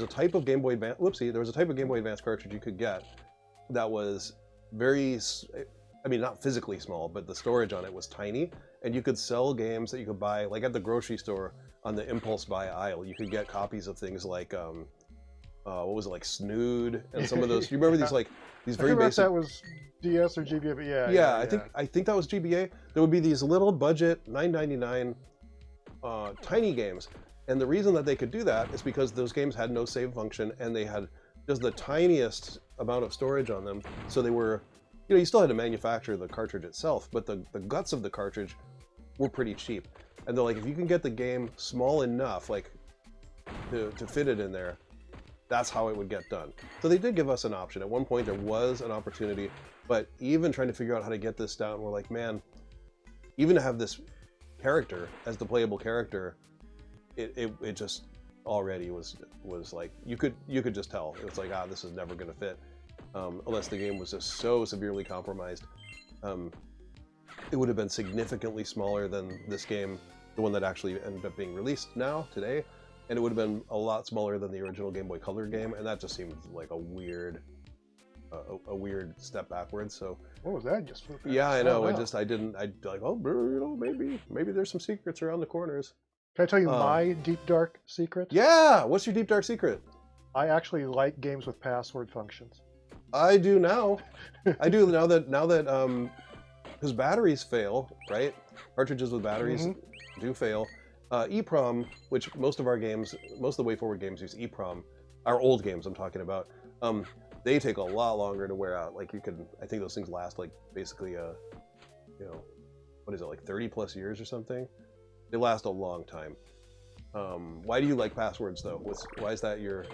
type of Game Boy Advance, there was a type of Game Boy Advance cartridge you could get that was very, I mean, not physically small, but the storage on it was tiny, and you could sell games that you could buy, like at the grocery store on the impulse buy aisle. You could get copies of things like, what was it, like Snood, and some of those. You remember these, like, these very basic. That was DS or GBA, but yeah. I think that was GBA. There would be these little budget $9.99 tiny games, and the reason that they could do that is because those games had no save function, and they had just the tiniest amount of storage on them. So they were, you know, you still had to manufacture the cartridge itself, but the guts of the cartridge were pretty cheap. And they're like, if you can get the game small enough, like to fit it in there, that's how it would get done. So they did give us an option. At one point there was an opportunity, but even trying to figure out how to get this down, we're like, man, even to have this character as the playable character, it just already was like, you could just tell. It was like, this is never gonna fit. Unless the game was just so severely compromised. It would have been significantly smaller than this game, the one that actually ended up being released today, and it would have been a lot smaller than the original Game Boy Color game, and that just seemed like a weird step backwards. So what was that just for? Yeah, I know. I like, oh, you know, maybe there's some secrets around the corners. Can I tell you my deep dark secret? Yeah, what's your deep dark secret? I actually like games with password functions. I do now. I do now that because batteries fail, right? Cartridges with batteries do fail. EEPROM, which most of the WayForward games use EEPROM, our old games I'm talking about, they take a lot longer to wear out. Like, I think those things last like basically you know, what is it, like 30 plus years or something? They last a long time. Why do you like passwords though? Why is that your?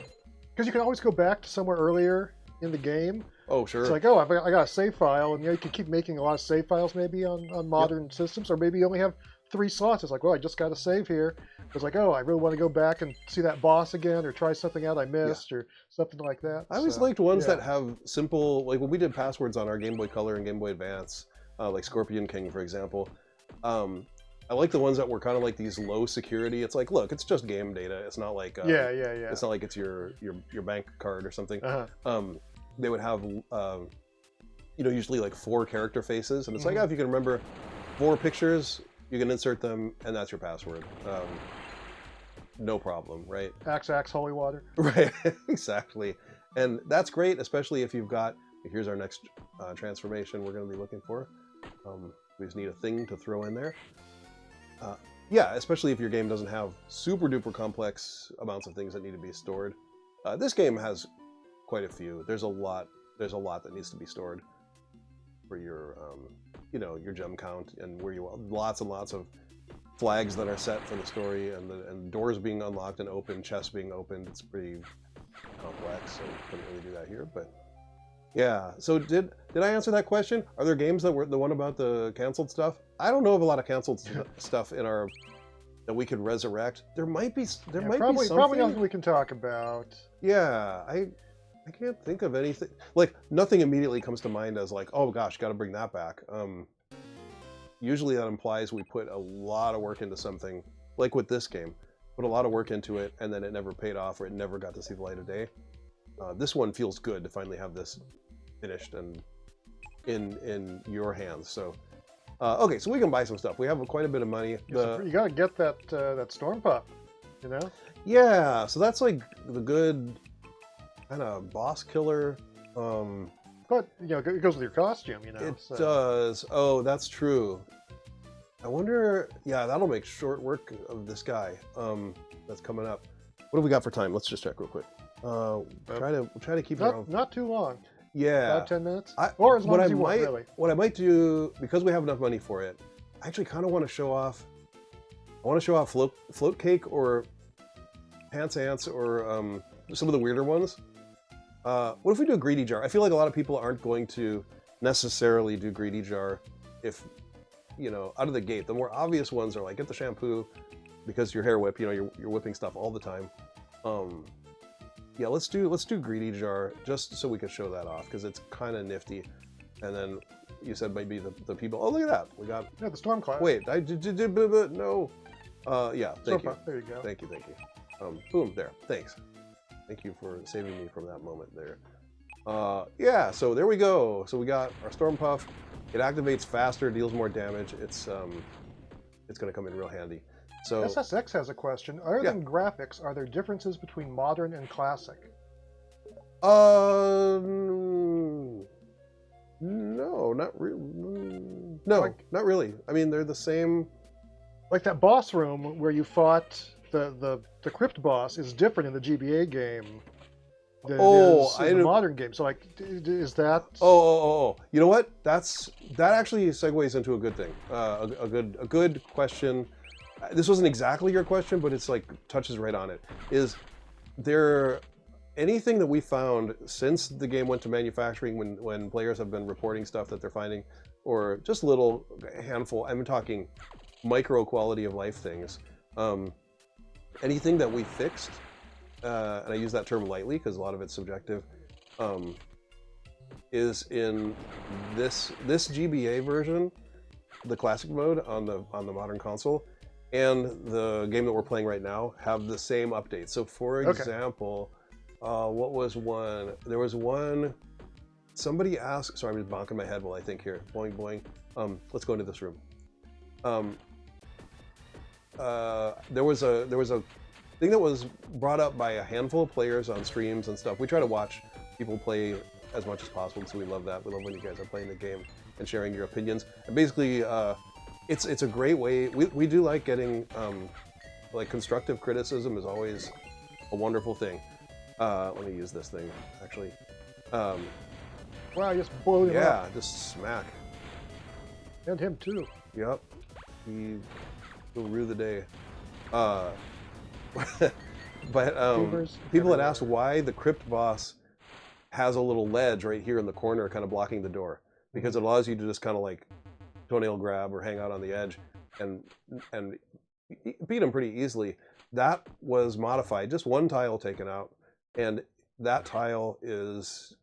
Because you can always go back to somewhere earlier in the game. Oh, sure. It's like, oh, I got a save file, and you can keep making a lot of save files maybe on modern systems, or maybe you only have 3 slots. It's like, well, I just got to save here. It's like, oh, I really want to go back and see that boss again, or try something out I missed, or something like that. I always liked ones that have simple, like when we did passwords on our Game Boy Color and Game Boy Advance, like Scorpion King, for example. I like the ones that were kind of like these low security. It's like, look, it's just game data. It's not like It's not like it's your bank card or something. They would have you know, usually like 4 character faces, and it's like, if you can remember 4 pictures, you can insert them, and that's your password. No problem, right? Axe, holy water. Right, exactly. And that's great, especially if you've got, here's our next transformation we're going to be looking for. We just need a thing to throw in there. Yeah, especially if your game doesn't have super duper complex amounts of things that need to be stored. This game has quite a few. There's a lot that needs to be stored for your you know, your gem count, and where you lots and lots of flags that are set for the story, and doors being unlocked and opened, chests being opened. It's pretty complex, so couldn't really do that here, but yeah. So did I answer that question? Are there games that were the one about the canceled stuff? I don't know of a lot of canceled stuff in our that we could resurrect. There might be something. Probably nothing we can talk about. Yeah, I can't think of anything. Like, nothing immediately comes to mind as like, oh gosh, got to bring that back. Usually that implies we put a lot of work into something, like with this game. Put a lot of work into it, and then it never paid off, or it never got to see the light of day. This one feels good to finally have this finished and in your hands. So okay, so we can buy some stuff. We have quite a bit of money. You gotta get that storm pup, you know? Yeah, so that's like the good kind of boss killer. But you know, it goes with your costume, you know. It does. Oh, that's true. I wonder. Yeah, that'll make short work of this guy. That's coming up. What have we got for time? Let's just check real quick. Try to keep it around. Not too long. Yeah. About 10 minutes? Or as long as you want, really. What I might do, because we have enough money for it, I actually kind of want to show off. I want to show off float cake or pants ants or some of the weirder ones. What if we do a greedy jar? I feel like a lot of people aren't going to necessarily do greedy jar if, you know, out of the gate. The more obvious ones are like get the shampoo because your hair whip, you know, you're whipping stuff all the time. Yeah, let's do greedy jar just so we can show that off because it's kind of nifty. And then you said maybe the people. Oh, look at that! We got the storm cloud. Wait, I did no. Yeah, thank you. There you go. Thank you. Boom, there. Thanks. Thank you for saving me from that moment there. Yeah, so there we go. So we got our Storm Puff. It activates faster, deals more damage. It's going to come in real handy. So SSX has a question. Other than graphics, are there differences between modern and classic? No, not really. No, not really. I mean, they're the same. Like that boss room where you fought the crypt boss is different in the GBA game than it is in the modern game. So, like, is that? Oh! You know what? That actually segues into a good thing. A good question. This wasn't exactly your question, but it's like touches right on it. Is there anything that we found since the game went to manufacturing when players have been reporting stuff that they're finding, or just little handful, I'm talking micro quality of life things, anything that we fixed, and I use that term lightly because a lot of it's subjective, is in this GBA version, the classic mode on the modern console, and the game that we're playing right now have the same updates. So for example, what was one? There was one. Somebody asked. Sorry, I'm just bonking my head while I think here. Boing boing. Let's go into this room. There was a thing that was brought up by a handful of players on streams and stuff. We try to watch people play as much as possible, so we love that. We love when you guys are playing the game and sharing your opinions. And basically, it's a great way. We do like getting like constructive criticism is always a wonderful thing. Let me use this thing actually. Wow, just boil him up. Yeah, just smack. And him too. Yep. He will rue the day. But people had asked why the crypt boss has a little ledge right here in the corner kind of blocking the door, because it allows you to just kind of like toenail grab or hang out on the edge and beat him pretty easily. That was modified, just one tile taken out, and that tile is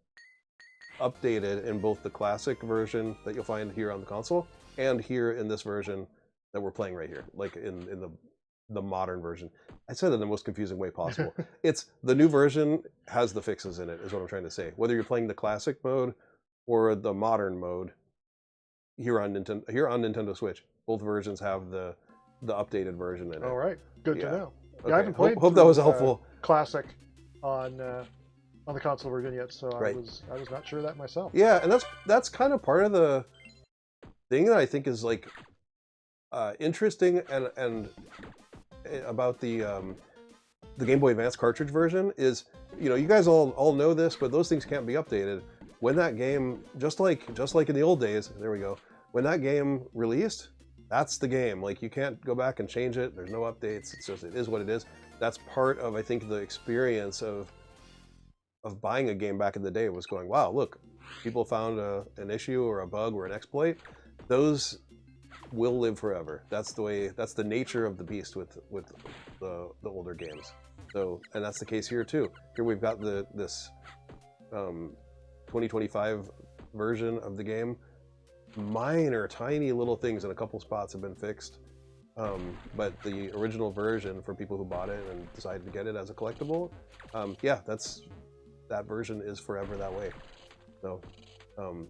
updated in both the classic version that you'll find here on the console and here in this version that we're playing right here, like in the modern version. I said it in the most confusing way possible. It's the new version has the fixes in it, is what I'm trying to say. Whether you're playing the classic mode or the modern mode here on Nintendo Switch, both versions have the updated version in it. All right, good to know. Okay. Yeah, I haven't played. Hope that was helpful. Classic on the console version yet, so I was not sure of that myself. Yeah, and that's kind of part of the thing that I think is like interesting and about the Game Boy Advance cartridge version is, you know, you guys all know this, but those things can't be updated. When that game, just like in the old days, there we go. When that game released, that's the game. Like, you can't go back and change it. There's no updates. It's just, it is what it is. That's part of, I think, the experience of buying a game back in the day was going, wow, look, people found an issue or a bug or an exploit. Those will live forever. That's the way. That's the nature of the beast with the older games. So, and that's the case here too. Here we've got this 2025 version of the game. Minor, tiny little things in a couple spots have been fixed, but the original version, for people who bought it and decided to get it as a collectible, yeah, that version is forever that way. So,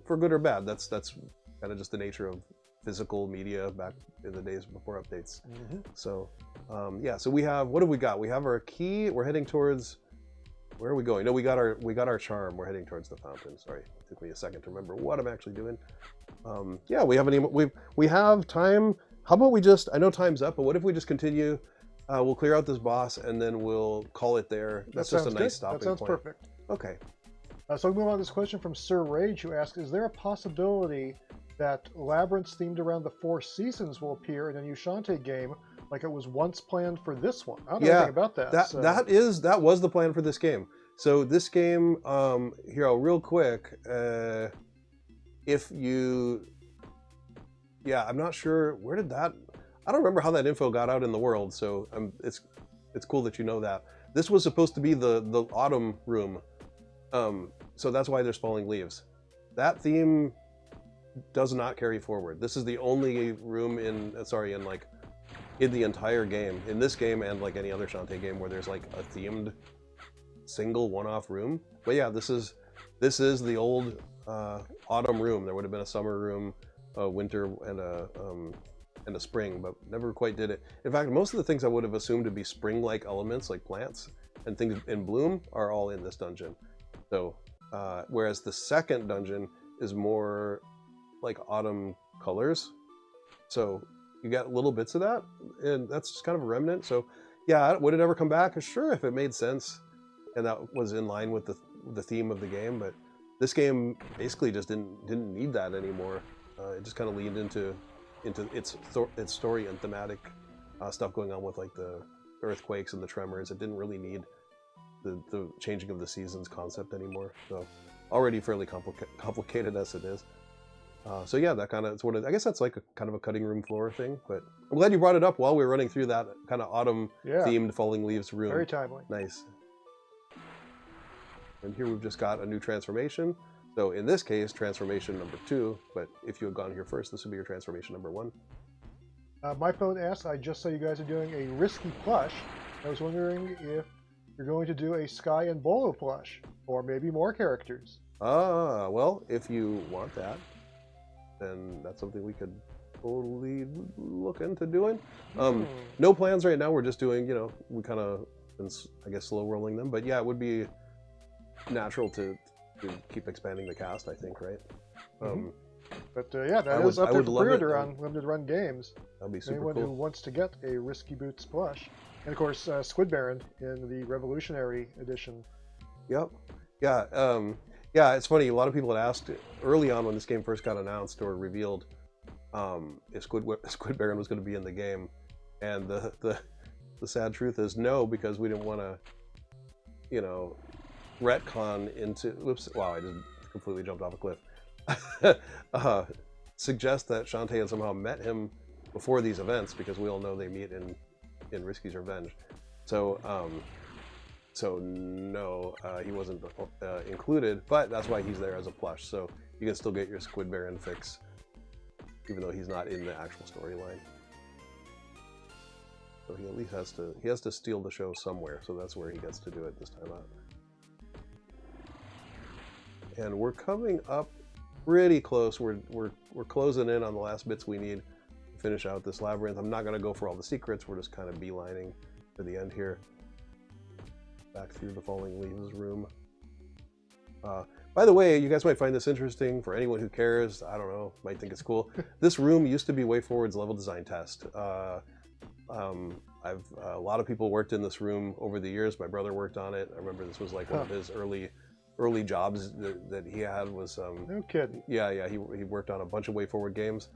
for good or bad, that's kind of just the nature of physical media back in the days before updates. Mm-hmm. So, yeah. So we have, what have we got? We have our key. We're heading towards. Where are we going? No, we got our charm. We're heading towards the fountain. Sorry, it took me a second to remember what I'm actually doing. Yeah, we have time. How about we just? I know time's up, but what if we just continue? We'll clear out this boss and then we'll call it there. That's just a nice stopping point. That sounds perfect. Okay. So we move on to this question from Sir Rage, who asks, is there a possibility that labyrinths themed around the Four Seasons will appear in a new Shantae game like it was once planned for this one? I don't know anything about that. That was the plan for this game. So this game, here, real quick, if you, yeah, I'm not sure, where did that, I don't remember how that info got out in the world, so it's cool that you know that. This was supposed to be the autumn room, so that's why there's falling leaves. That theme does not carry forward. This is the only room in the entire game, in this game and like any other Shantae game, where there's like a themed single one-off room. But yeah, this is the old autumn room. There would have been a summer room, a winter, and a spring, but never quite did it. In fact, most of the things I would have assumed to be spring-like elements, like plants and things in bloom, are all in this dungeon. So whereas the second dungeon is more like autumn colors, so you got little bits of that, and that's just kind of a remnant. So yeah, would it ever come back? Sure, if it made sense and that was in line with the theme of the game. But this game basically just didn't need that anymore. It just kind of leaned into its story and thematic stuff going on with like the earthquakes and the tremors. It didn't really need the changing of the seasons concept anymore. So already fairly complicated as it is. So yeah, that kind of, it's I guess that's like a kind of a cutting room floor thing. But I'm glad you brought it up while we were running through that kind of autumn themed falling leaves room. Very timely. Nice. And here we've just got a new transformation. So in this case, transformation number 2, but if you had gone here first, this would be your transformation number 1. My phone asks, I just saw you guys are doing a risky plush. I was wondering if you're going to do a Sky and Bolo plush, or maybe more characters. Well, if you want that, then that's something we could totally look into doing. No plans right now. We're just doing, we kind of, I guess, slow rolling them. But yeah, it would be natural to keep expanding the cast, I think, right? But yeah, that is up there for pre-order on Limited Run Games. That'd be super Anyone cool. who wants to get a Risky Boots plush. And of course, Squid Baron in the Revolutionary Edition. Yep. Yeah. Yeah, it's funny. A lot of people had asked early on when this game first got announced or revealed if Squid Baron was going to be in the game, and the sad truth is no, because we didn't want to, retcon into. Whoops! Wow, I just completely jumped off a cliff. Suggest that Shantae had somehow met him before these events, because we all know they meet in Risky's Revenge. So no, he wasn't included, but that's why he's there as a plush. So you can still get your Squid Baron fix, even though he's not in the actual storyline. So he at least has to steal the show somewhere. So that's where he gets to do it this time out. And we're coming up pretty close. We're closing in on the last bits we need to finish out this labyrinth. I'm not going to go for all the secrets. We're just kind of beelining to the end here. Back through the Falling Leaves room. By the way, you guys might find this interesting. For anyone who cares, I don't know, might think it's cool. This room used to be WayForward's level design test. A lot of people worked in this room over the years. My brother worked on it. I remember this was like one of his early jobs that he had was no kidding. Yeah, he worked on a bunch of WayForward games.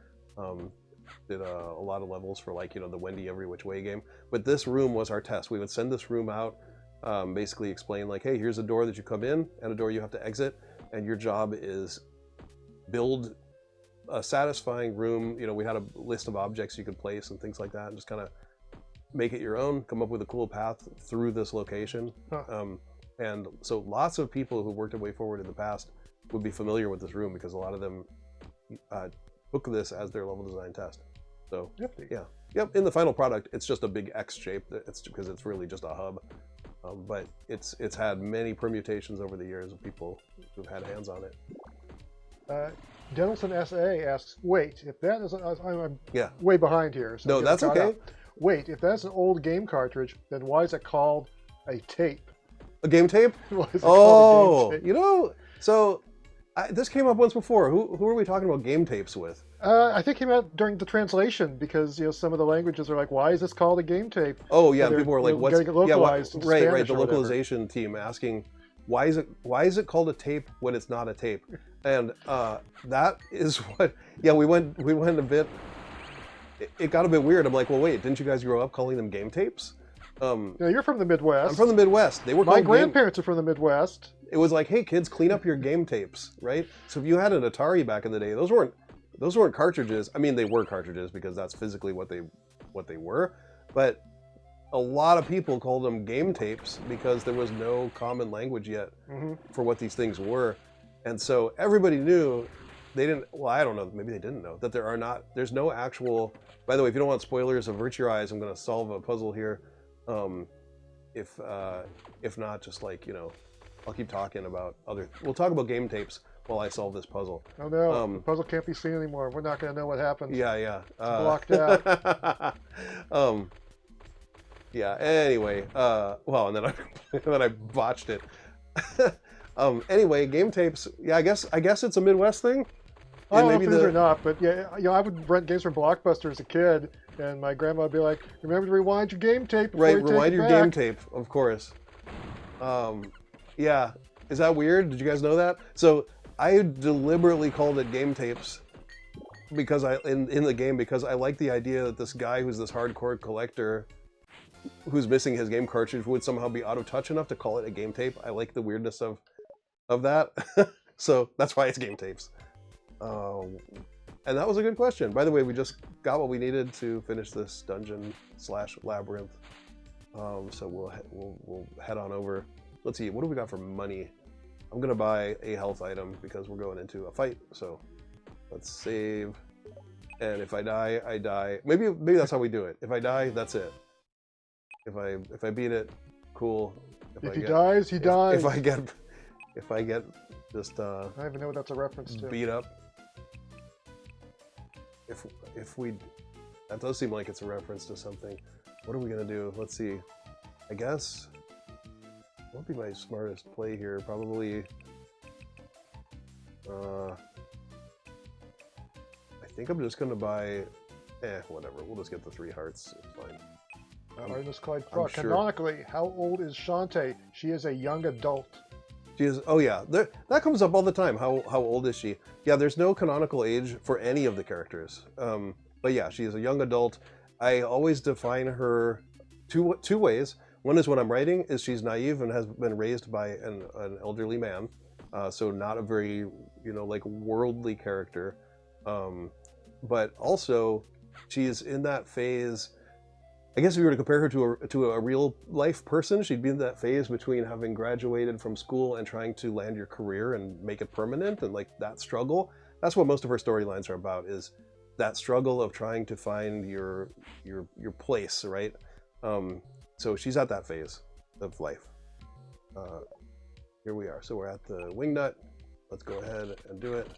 Did a lot of levels for, like, the Wendy Every Which Way game. But this room was our test. We would send this room out, basically explain, like, hey, here's a door that you come in and a door you have to exit, and your job is build a satisfying room. We had a list of objects you could place and things like that, and just kind of make it your own, come up with a cool path through this location. And so lots of people who worked at WayForward in the past would be familiar with this room, because a lot of them took this as their level design test. So yep. In the final product, it's just a big X shape. It's because it's really just a hub. But it's had many permutations over the years of people who've had hands on it. Denelson SA asks, wait, if that is, I'm way behind here. So no, that's okay. Wait, if that's an old game cartridge, then why is it called a tape? A game tape? Called a game tape? So this came up once before. Who are we talking about game tapes with? I think it came out during the translation, because some of the languages are like, why is this called a game tape? Oh yeah, and people are like, what's getting it localized? Right. The localization team asking, why is it called a tape when it's not a tape? And that is what. Yeah, we went a bit. It got a bit weird. I'm like, well, wait, didn't you guys grow up calling them game tapes? Yeah, you're from the Midwest. I'm from the Midwest. They were My called grandparents are from the Midwest. It was like, hey kids, clean up your game tapes, right? So if you had an Atari back in the day, those weren't cartridges. I mean, they were cartridges because that's physically what they were, but a lot of people called them game tapes because there was no common language yet for what these things were, and so everybody knew. They didn't. Well, I don't know. Maybe they didn't know that there's no actual. By the way, if you don't want spoilers, avert your eyes. I'm going to solve a puzzle here. If not, just like, I'll keep talking about other. We'll talk about game tapes while I solve this puzzle. Oh no, the puzzle can't be seen anymore. We're not going to know what happens. Yeah. It's blocked out. Yeah. Anyway, well, and then I botched it. Anyway, game tapes. Yeah, I guess it's a Midwest thing. I don't know if these are not, but yeah, I would rent games from Blockbuster as a kid, and my grandma would be like, "Remember to rewind your game tape." Right, rewind your game tape, of course. Yeah, is that weird? Did you guys know that? So I deliberately called it game tapes because in the game because I like the idea that this guy who's this hardcore collector who's missing his game cartridge would somehow be out of touch enough to call it a game tape. I like the weirdness of that, so that's why it's game tapes. And that was a good question. By the way, we just got what we needed to finish this dungeon/labyrinth. So we'll head on over. Let's see, what do we got for money? I'm gonna buy a health item because we're going into a fight. So let's save. And if I die, I die. Maybe that's how we do it. If I die, that's it. If I beat it, cool. If he dies, he dies. If I get just I don't even know what that's a reference to. Beat up. If we, that does seem like it's a reference to something. What are we gonna do? Let's see. I guess what would be my smartest play here? Probably. I think I'm just gonna buy. Whatever. We'll just get the 3 hearts. It's fine. Artemis Clyde Frog. Canonically, how old is Shantae? She is a young adult. She is. Oh yeah, that comes up all the time. How old is she? Yeah, there's no canonical age for any of the characters. But yeah, she is a young adult. I always define her two ways. One is when I'm writing, is she's naive and has been raised by an elderly man, so not a very like worldly character. But also, she's in that phase. I guess if you were to compare her to a real life person, she'd be in that phase between having graduated from school and trying to land your career and make it permanent, and like that struggle. That's what most of her storylines are about, is that struggle of trying to find your place, right? So she's at that phase of life. Here we are. So we're at the wingnut. Let's go ahead and do it.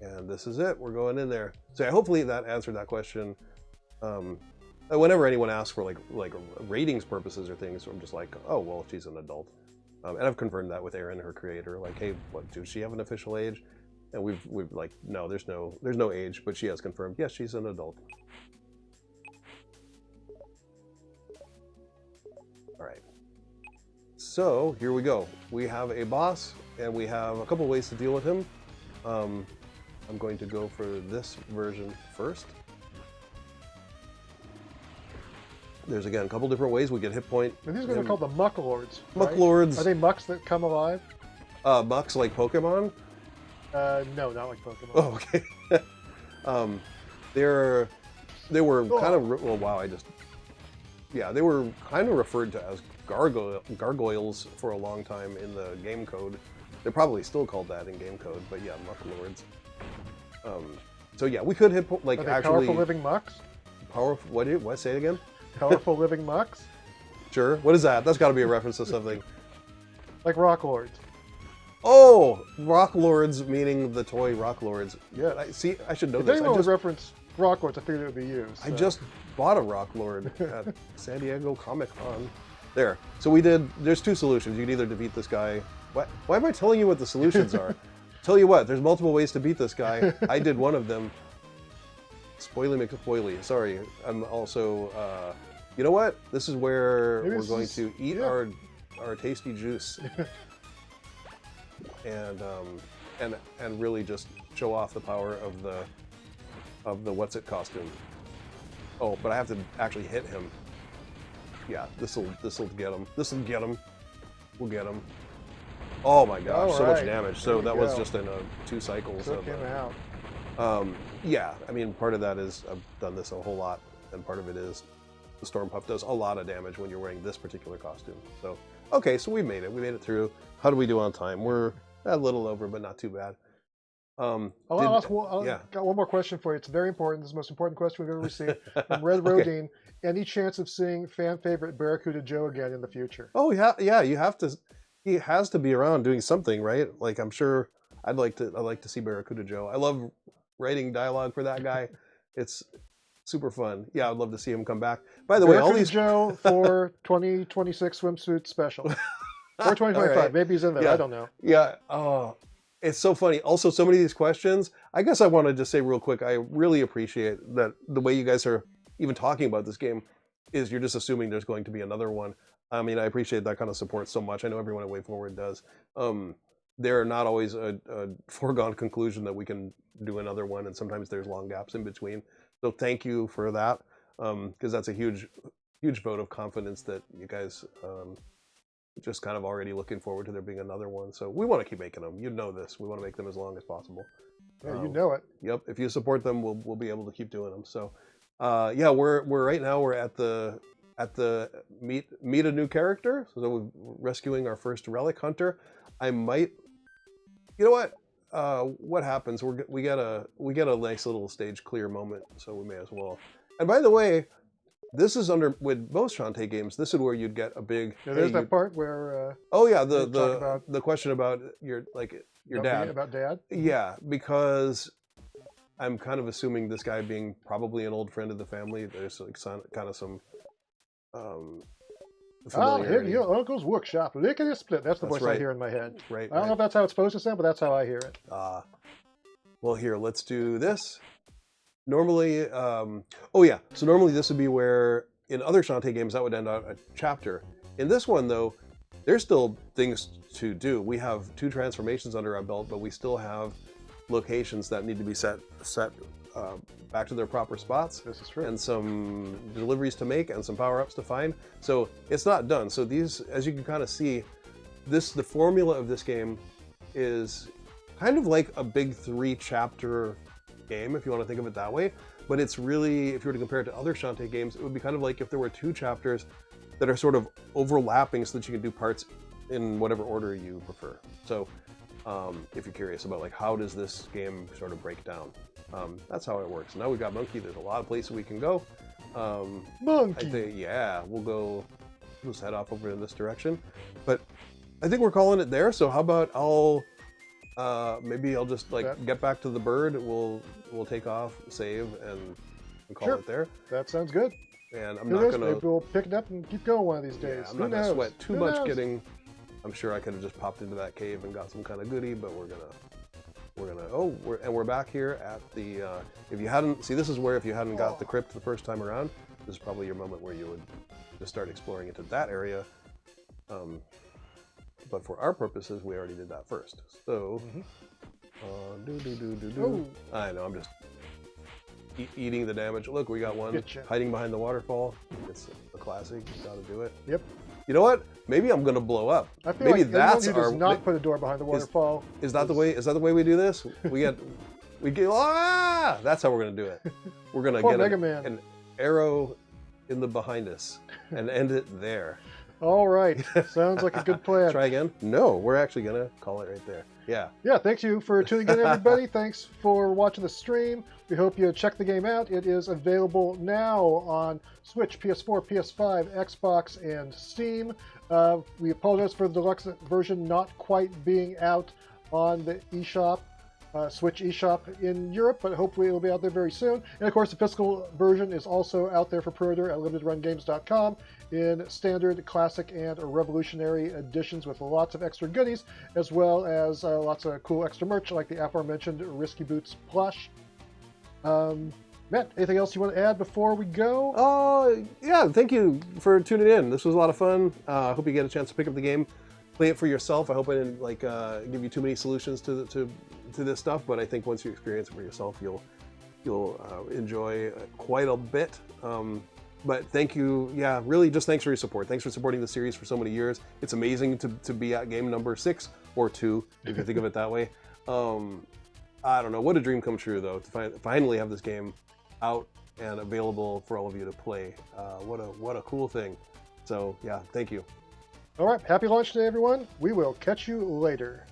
And this is it. We're going in there. So hopefully that answered that question. Whenever anyone asks for like ratings purposes or things, I'm just like, oh well, she's an adult, and I've confirmed that with Erin, her creator. Like, hey, what, does she have an official age? And we've like, no, there's no age, but she has confirmed, yes, she's an adult. All right. So here we go. We have a boss, and we have a couple ways to deal with him. I'm going to go for this version first. There's again a couple different ways we get hit point. And these are going to be called the Muck Lords. Muck Lords. Are they mucks that come alive? Mucks like Pokemon? No, not like Pokemon. Oh, okay. They were kind of, well, wow, they were kind of referred to as gargoyles for a long time in the game code. They're probably still called that in game code, but yeah, Muck Lords. So yeah, we could hit like are they actually powerful living mucks. Powerful. What? Say it again. Powerful living mucks. Sure. What is that? That's got to be a reference to something. Like Rock Lords. Oh, Rock Lords, meaning the toy Rock Lords. Yeah, I should know if this. If anyone would reference Rock Lords, I figured it would be you. So. I just bought a Rock Lord at San Diego Comic-Con. There. So there's 2 solutions. You can either defeat this guy. Why am I telling you what the solutions are? Tell you what, there's multiple ways to beat this guy. I did one of them. Spoily McSpoily. Sorry. I'm also, you know what? This is where we're going to eat our tasty juice. and really just show off the power of the what's it costume. Oh, but I have to actually hit him. yeah, this'll get him. This'll get him. We'll get him. Oh my gosh, so much damage. So that was just in 2 cycles. So it came out. Yeah, I mean, part of that is I've done this a whole lot, and part of it is the Storm Puff does a lot of damage when you're wearing this particular costume. So, okay, so we made it. We made it through. How do we do on time? We're a little over, but not too bad. Got one more question for you. It's very important. This is the most important question we've ever received from Red Rodine. Any chance of seeing fan favorite Barracuda Joe again in the future? Oh yeah. You have to. He has to be around doing something, right? Like I'm sure I'd like to see Barracuda Joe. I love writing dialogue for that guy. It's super fun. Yeah, I'd love to see him come back. By the way, all these Joe for 2026 swimsuit special. Or 2025. Right. Maybe he's in there. Yeah. I don't know. Yeah. Oh, it's so funny. Also, so many of these questions. I guess I want to just say real quick, I really appreciate that the way you guys are even talking about this game is you're just assuming there's going to be another one. I mean, I appreciate that kind of support so much. I know everyone at WayForward does. They're not always a foregone conclusion that we can do another one, and sometimes there's long gaps in between. So thank you for that, because that's a huge vote of confidence that you guys just kind of already looking forward to there being another one. So we want to keep making them. You know this. We want to make them as long as possible. Yeah, you know it. Yep. If you support them, we'll be able to keep doing them. So yeah, we're right now we're at the meet a new character. So we're rescuing our first relic hunter. I might, you know what happens? We get a nice little stage clear moment, so we may as well. And by the way, this is with most Shantae games. This is where you'd get a big. Yeah, there's that part where. Oh yeah, the question about your dad. About dad. Yeah, because I'm kind of assuming this guy being probably an old friend of the family. There's like kind of some. Here your uncle's workshop, lickety split. That's the voice I hear in my head. Right. I don't know if that's how it's supposed to sound, but that's how I hear it. Well, here, let's do this. Normally, so normally this would be where in other Shantae games that would end out a chapter. In this one, though, there's still things to do. We have 2 transformations under our belt, but we still have locations that need to be set back to their proper spots. This is true. And some deliveries to make and some power-ups to find. So it's not done. So these, as you can kind of see, the formula of this game is kind of like a big 3-chapter game, if you want to think of it that way. But it's really, if you were to compare it to other Shantae games, it would be kind of like if there were 2 chapters that are sort of overlapping so that you can do parts in whatever order you prefer. So if you're curious about like how does this game sort of break down, that's how it works. Now we've got Monkey. There's a lot of places we can go. Monkey. I think, yeah, we'll just head off over in this direction. But I think we're calling it there. So how about maybe I'll just get back to the bird. We'll take off, save, and call it there. That sounds good. And I'm not gonna. Maybe we'll pick it up and keep going one of these days. Yeah, I'm not gonna sweat too much getting. I'm sure I could have just popped into that cave and got some kind of goodie, but we're gonna. We're back here at the. If you hadn't this is where if you hadn't got the crypt the first time around, this is probably your moment where you would just start exploring into that area. But for our purposes, we already did that first. So, I know, I'm just eating the damage. Look, we got one hiding behind the waterfall. It's a classic. You got to do it. Yep. You know what? Maybe I'm gonna blow up. I feel maybe like that's our. Does not put a door behind the waterfall. Is that the way? Is that the way we do this? We get. That's how we're gonna do it. We're gonna get an arrow in the behind us and end it there. All right. Sounds like a good plan. Try again? No, we're actually going to call it right there. Yeah. Yeah, thanks you for tuning in, everybody. Thanks for watching the stream. We hope you check the game out. It is available now on Switch, PS4, PS5, Xbox, and Steam. We apologize for the deluxe version not quite being out on the eShop, Switch eShop in Europe, but hopefully it'll be out there very soon. And of course, the physical version is also out there for pre-order at limitedrungames.com in standard, classic, and revolutionary editions with lots of extra goodies, as well as lots of cool extra merch like the aforementioned Risky Boots plush. Matt, anything else you want to add before we go? Yeah, thank you for tuning in. This was a lot of fun. I hope you get a chance to pick up the game, play it for yourself. I hope I didn't give you too many solutions to this stuff, but I think once you experience it for yourself, you'll enjoy quite a bit. But thank you. Yeah, really just thanks for your support. Thanks for supporting the series for so many years. It's amazing to be at game number 6 or 2, if you think of it that way. I don't know. What a dream come true, though, to finally have this game out and available for all of you to play. What a cool thing. So, yeah, thank you. All right. Happy launch day, everyone. We will catch you later.